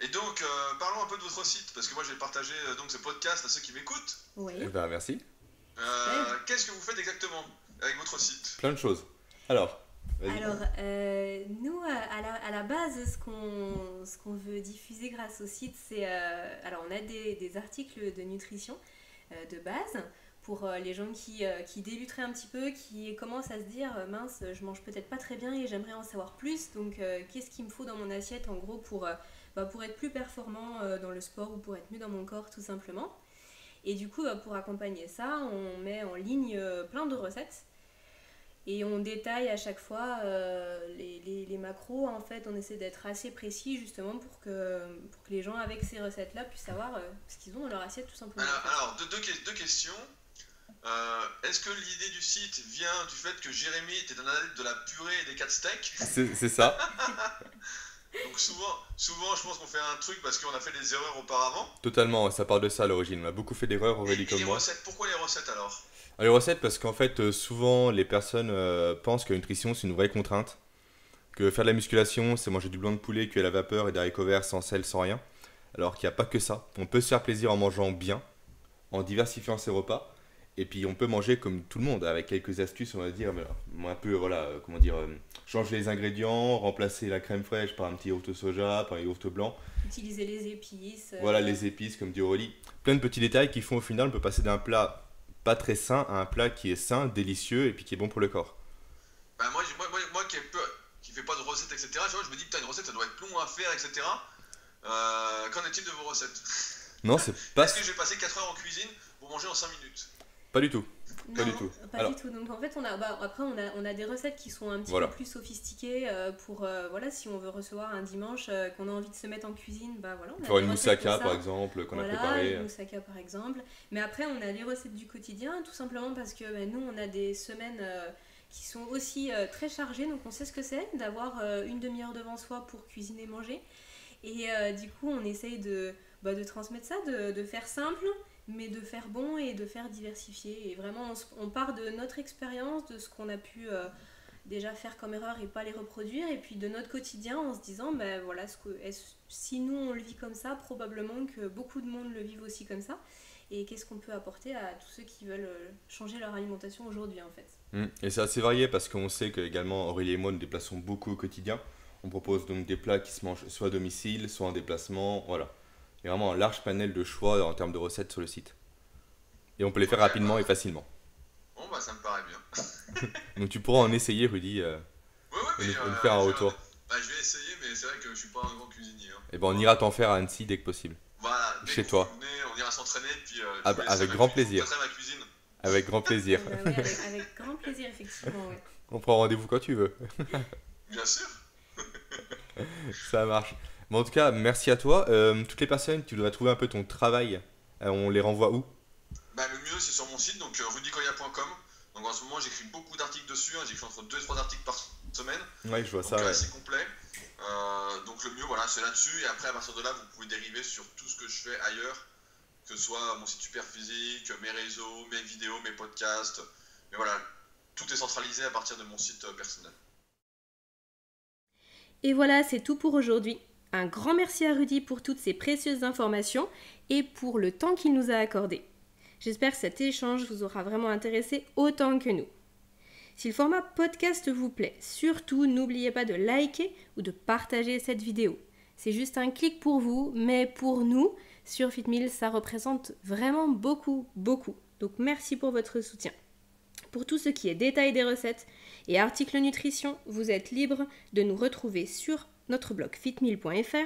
Speaker 3: Et donc, parlons un peu de votre site, parce que moi, je vais partager donc, ce podcast à ceux qui m'écoutent.
Speaker 1: Oui.
Speaker 2: Merci.
Speaker 3: Qu'est-ce que vous faites exactement avec votre site?
Speaker 2: Plein de choses. Alors, vas-y.
Speaker 1: Alors, nous, à la base, ce qu'on veut diffuser grâce au site, c'est... alors, on a des articles de nutrition de base pour les gens qui débuteraient un petit peu, qui commencent à se dire mince, je mange peut-être pas très bien et j'aimerais en savoir plus. Donc, qu'est-ce qu'il me faut dans mon assiette, en gros, pour être plus performant dans le sport ou pour être mieux dans mon corps, tout simplement. Et du coup, pour accompagner ça, on met en ligne plein de recettes. Et on détaille à chaque fois les macros. En fait, on essaie d'être assez précis justement pour que les gens avec ces recettes-là puissent savoir ce qu'ils ont dans leur assiette tout simplement.
Speaker 3: Alors deux questions. Est-ce que l'idée du site vient du fait que Jérémy était un adepte de la purée et des 4 steaks?
Speaker 2: C'est ça.
Speaker 3: Donc souvent, je pense qu'on fait un truc parce qu'on a fait des erreurs auparavant.
Speaker 2: Totalement, ça part de ça à l'origine. On a beaucoup fait d'erreurs, Aurélie, comme moi.
Speaker 3: Recettes, pourquoi les recettes alors?
Speaker 2: Les recettes, parce qu'en fait, souvent, les personnes pensent que la nutrition, c'est une vraie contrainte. Que faire de la musculation, c'est manger du blanc de poulet cuit à la vapeur et des haricots verts sans sel, sans rien. Alors qu'il n'y a pas que ça. On peut se faire plaisir en mangeant bien, en diversifiant ses repas. Et puis, on peut manger comme tout le monde, avec quelques astuces, on va dire. Un peu, changer les ingrédients, remplacer la crème fraîche par un petit yaourt soja, par un yaourt blanc.
Speaker 1: Utiliser les épices.
Speaker 2: Voilà, les épices, comme dit Aurélie. Plein de petits détails qui font au final, on peut passer d'un plat pas très sain à un plat qui est sain, délicieux et puis qui est bon pour le corps.
Speaker 3: Bah moi qui fait pas de recettes, etc., tu vois, je me dis, putain, une recette, ça doit être long à faire, etc. Qu'en est-il de vos recettes?
Speaker 2: Non, c'est pas...
Speaker 3: Est-ce que je vais passer 4 heures en cuisine pour manger en 5 minutes?
Speaker 2: Pas du tout.
Speaker 1: Pas du tout. Donc en fait, on a des recettes qui sont un petit peu plus sophistiquées pour si on veut recevoir un dimanche qu'on a envie de se mettre en cuisine, on a
Speaker 2: faire une moussaka par exemple qu'on a préparée.
Speaker 1: Une moussaka par exemple. Mais après, on a les recettes du quotidien, tout simplement parce que nous, on a des semaines qui sont aussi très chargées, donc on sait ce que c'est d'avoir une demi-heure devant soi pour cuisiner et manger. Et du coup, on essaye de transmettre ça, de faire simple, mais de faire bon et de faire diversifier. Et vraiment, on part de notre expérience, de ce qu'on a pu déjà faire comme erreur et pas les reproduire, et puis de notre quotidien en se disant, si nous on le vit comme ça, probablement que beaucoup de monde le vivent aussi comme ça. Et qu'est-ce qu'on peut apporter à tous ceux qui veulent changer leur alimentation aujourd'hui en fait.
Speaker 2: Et c'est assez varié parce qu'on sait que également Aurélie et moi nous déplaçons beaucoup au quotidien. On propose donc des plats qui se mangent soit à domicile, soit en déplacement, voilà. Il y a vraiment un large panel de choix en termes de recettes sur le site. Et on peut les faire rapidement et facilement.
Speaker 3: Bon ça me paraît bien.
Speaker 2: Donc tu pourras en essayer, Rudy, et nous faire un retour.
Speaker 3: Je vais essayer, mais c'est vrai que je suis pas un grand cuisinier.
Speaker 2: Et on ira t'en faire à Annecy dès que possible.
Speaker 3: Voilà,
Speaker 2: chez toi.
Speaker 3: Venez, on ira s'entraîner, puis
Speaker 2: avec grand plaisir.
Speaker 3: Ma cuisine.
Speaker 2: Avec grand plaisir.
Speaker 1: Avec grand plaisir, effectivement. Ouais.
Speaker 2: On prend rendez-vous quand tu veux.
Speaker 3: Bien sûr.
Speaker 2: Ça marche. Mais en tout cas, merci à toi. Toutes les personnes qui voudraient trouver un peu ton travail, on les renvoie où?
Speaker 3: Le mieux, c'est sur mon site, donc rudykoya.com. Donc en ce moment, j'écris beaucoup d'articles dessus. J'écris entre 2 et 3 articles par semaine.
Speaker 2: Ouais, je vois
Speaker 3: donc,
Speaker 2: ça.
Speaker 3: assez complet. Donc le mieux, c'est là-dessus. Et après, à partir de là, vous pouvez dériver sur tout ce que je fais ailleurs. Que ce soit mon site Superphysique, mes réseaux, mes vidéos, mes podcasts. Mais voilà, tout est centralisé à partir de mon site personnel.
Speaker 1: Et voilà, c'est tout pour aujourd'hui. Un grand merci à Rudy pour toutes ces précieuses informations et pour le temps qu'il nous a accordé. J'espère que cet échange vous aura vraiment intéressé autant que nous. Si le format podcast vous plaît, surtout n'oubliez pas de liker ou de partager cette vidéo. C'est juste un clic pour vous, mais pour nous, sur FitMill, ça représente vraiment beaucoup. Donc merci pour votre soutien. Pour tout ce qui est détail des recettes et articles nutrition, vous êtes libre de nous retrouver sur notre blog fitmill.fr.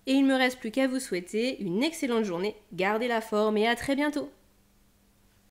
Speaker 1: Et il ne me reste plus qu'à vous souhaiter une excellente journée, gardez la forme et à très bientôt.